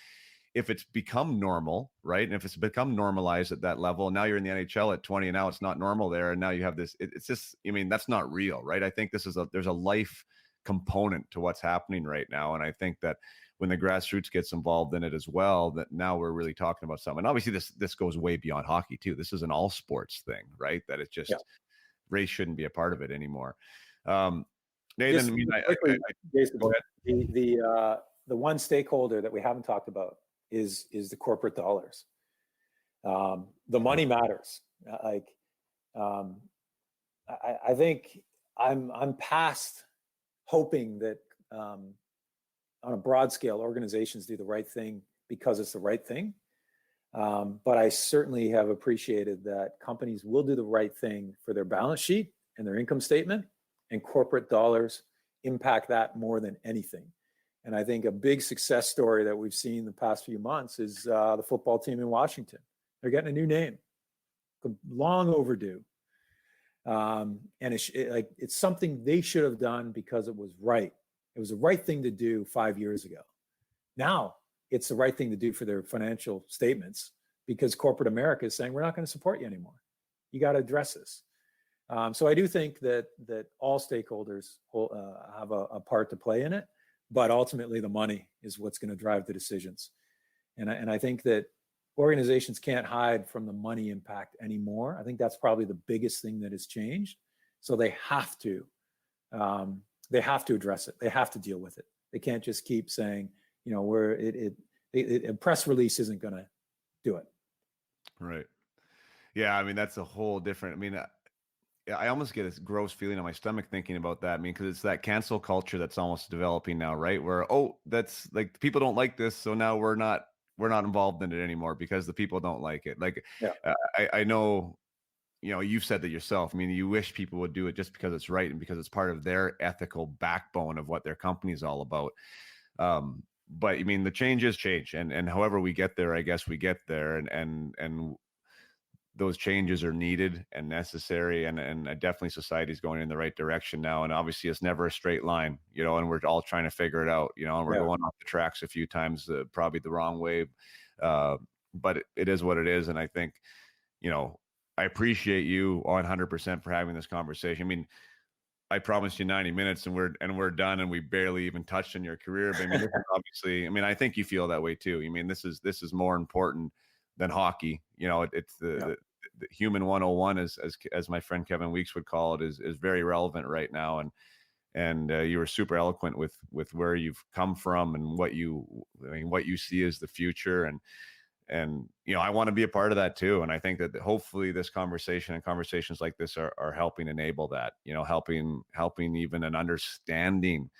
it's become normal, right? And if it's become normalized at that level, and now you're in the NHL at 20 and now it's not normal there, and now you have this, it's just, I mean, that's not real, right? I think there's a life component to what's happening right now. And I think that when the grassroots gets involved in it as well, that now we're really talking about something. And obviously this goes way beyond hockey too. This is an all sports thing, right? That it's just race shouldn't be a part of it anymore. Nathan, just quickly, Jason, the one stakeholder that we haven't talked about is the corporate dollars. The money matters. I think I'm past hoping that on a broad scale, organizations do the right thing because it's the right thing. But I certainly have appreciated that companies will do the right thing for their balance sheet and their income statement, and corporate dollars impact that more than anything. And I think a big success story that we've seen the past few months is the football team in Washington. They're getting a new name, long overdue. And it's something they should have done because it was right. It was the right thing to do 5 years ago. Now it's the right thing to do for their financial statements, because corporate America is saying, we're not going to support you anymore. You got to address this. So I do think that all stakeholders have a part to play in it, but ultimately the money is what's going to drive the decisions. And I think that organizations can't hide from the money impact anymore. I think that's probably the biggest thing that has changed. So they have to address it. They have to deal with it. They can't just keep saying, a press release isn't going to do it. Right. Yeah. I mean, that's a whole different, I mean, I almost get a gross feeling in my stomach thinking about that. I mean, because it's that cancel culture that's almost developing now, right? Where, that's like, people don't like this, so now we're not we're not involved in it anymore because the people don't like it. Like, Yeah. I know, you've said that yourself. I mean, you wish people would do it just because it's right and because it's part of their ethical backbone of what their company is all about. But I mean, the changes change, and however we get there, I guess we get there, and those changes are needed and necessary, and definitely society is going in the right direction now. And obviously, it's never a straight line, and we're all trying to figure it out, and we're going off the tracks a few times, probably the wrong way, but it is what it is. And I think, I appreciate you 100% for having this conversation. I mean, I promised you 90 minutes and we're done, and we barely even touched on your career. But I mean, obviously, I mean, I think you feel that way too. I mean, this is more important than hockey. It's the human 101, as my friend Kevin Weeks would call it, is very relevant right now. And you were super eloquent with where you've come from and what you see as the future. And I want to be a part of that too. And I think that hopefully this conversation and conversations like this are helping enable that, helping even an understanding.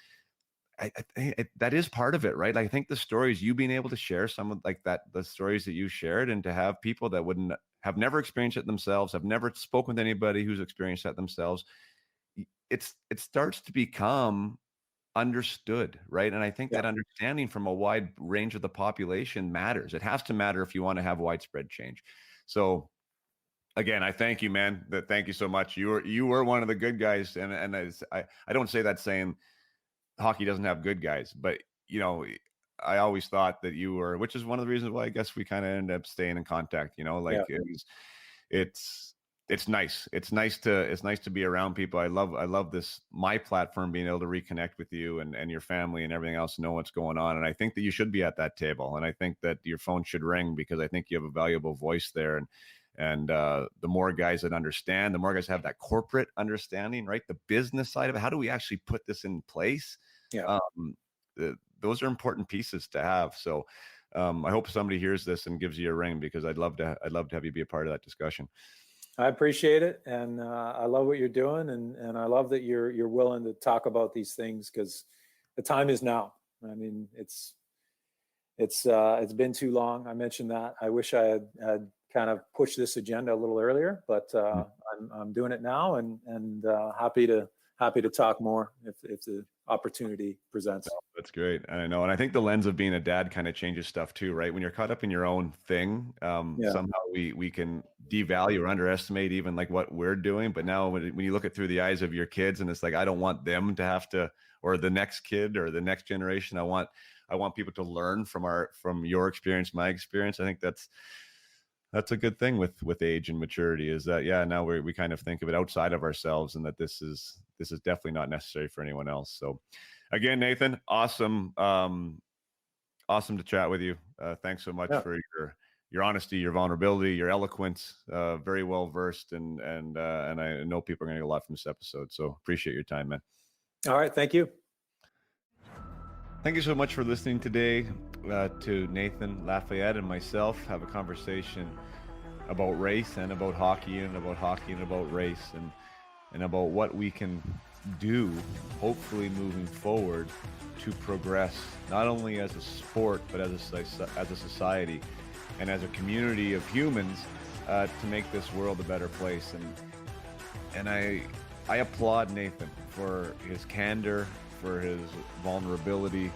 I think that is part of it, right? I think the stories, you being able to share some of like that, the stories that you shared, and to have people that have never experienced it themselves, have never spoken with anybody who's experienced that themselves, it starts to become understood, right? And I think that understanding from a wide range of the population matters. It has to matter if you want to have widespread change. So again, I thank you, man. Thank you so much. You were one of the good guys, and I don't say that saying hockey doesn't have good guys, but I always thought that you were, which is one of the reasons why I guess we kind of ended up staying in contact. It's nice. It's nice to be around people. I love this, my platform, being able to reconnect with you and your family and everything else, know what's going on. And I think that you should be at that table. And I think that your phone should ring, because I think you have a valuable voice there. And the more guys that understand, the more guys have that corporate understanding, right? The business side of it. How do we actually put this in place? Yeah. Those are important pieces to have. So I hope somebody hears this and gives you a ring, because I'd love to have you be a part of that discussion. I appreciate it, and I love what you're doing, and I love that you're willing to talk about these things, because the time is now. I mean, it's been too long. I mentioned that. I wish I had kind of pushed this agenda a little earlier, but I'm doing it now, and happy to talk more if the opportunity presents. That's great. I know. And I think the lens of being a dad kind of changes stuff too, right? When you're caught up in your own thing, somehow we can devalue or underestimate even like what we're doing. But now when you look at through the eyes of your kids, and it's like, I don't want them to have to, or the next kid or the next generation. I want people to learn from your experience, my experience. I think that's a good thing with age and maturity, is that, now we kind of think of it outside of ourselves, and that this is definitely not necessary for anyone else. So again, Nathan, awesome to chat with you. Thanks so much for your honesty, your vulnerability, your eloquence, very well versed, and I know people are going to get a lot from this episode. So appreciate your time, man. All right. Thank you. Thank you so much for listening today to Nathan LaFayette and myself have a conversation about race and about hockey and about race and about what we can do, hopefully moving forward, to progress not only as a sport but as a society and as a community of humans, to make this world a better place. And I applaud Nathan for his candor, for his vulnerability,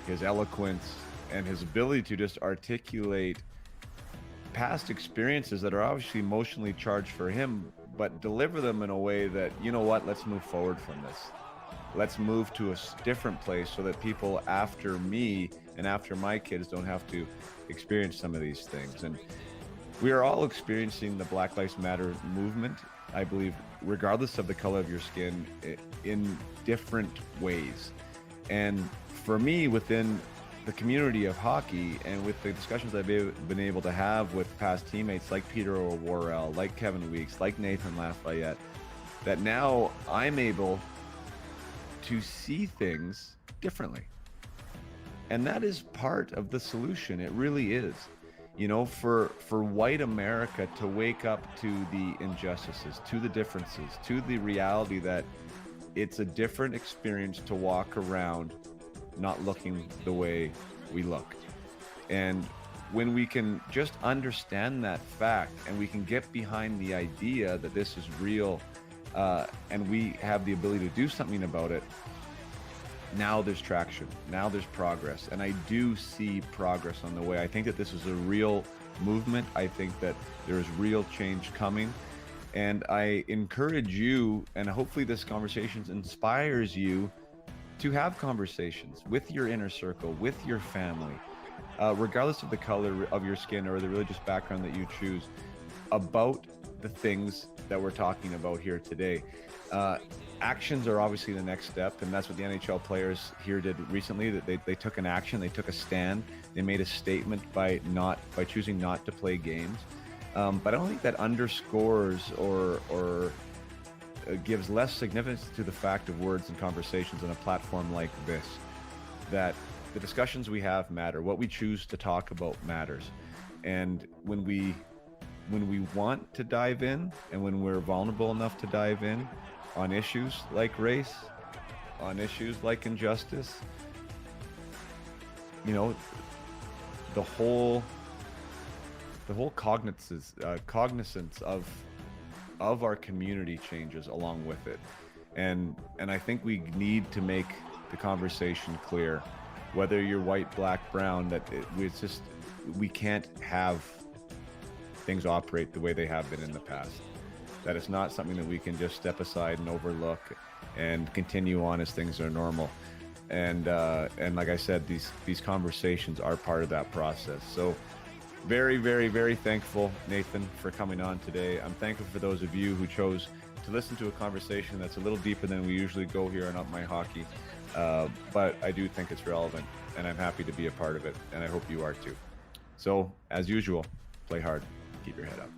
his eloquence, and his ability to just articulate past experiences that are obviously emotionally charged for him, but deliver them in a way that, let's move forward from this. Let's move to a different place so that people after me and after my kids don't have to experience some of these things. And we are all experiencing the Black Lives Matter movement, I believe, regardless of the color of your skin, in different ways. And for me, within the community of hockey and with the discussions I've been able to have with past teammates like Peter O'Worrell, like Kevin Weeks, like Nathan LaFayette, that now I'm able to see things differently. And that is part of the solution. It really is. For white America to wake up to the injustices, to the differences, to the reality that it's a different experience to walk around not looking the way we look. And when we can just understand that fact and we can get behind the idea that this is real, and we have the ability to do something about it, now there's traction, now there's progress. And I do see progress on the way. I think that this is a real movement. I think that there is real change coming. And I encourage you, and hopefully this conversation inspires you to have conversations with your inner circle, with your family, regardless of the color of your skin or the religious background that you choose, about the things that we're talking about here today. Actions are obviously the next step, and that's what the NHL players here did recently. That they took an action, they took a stand, they made a statement by choosing not to play games. But I don't think that underscores or gives less significance to the fact of words and conversations on a platform like this. That the discussions we have matter. What we choose to talk about matters. And when we want to dive in, and when we're vulnerable enough to dive in on issues like race, on issues like injustice, you know, the whole cognizance of our community changes along with it. And I think we need to make the conversation clear, whether you're white, black, brown, that we can't have things operate the way they have been in the past. That it's not something that we can just step aside and overlook and continue on as things are normal. And like I said, these conversations are part of that process. So very, very, very thankful, Nathan, for coming on today. I'm thankful for those of you who chose to listen to a conversation that's a little deeper than we usually go here on Up My Hockey. But I do think it's relevant, and I'm happy to be a part of it, and I hope you are too. So, as usual, play hard, keep your head up.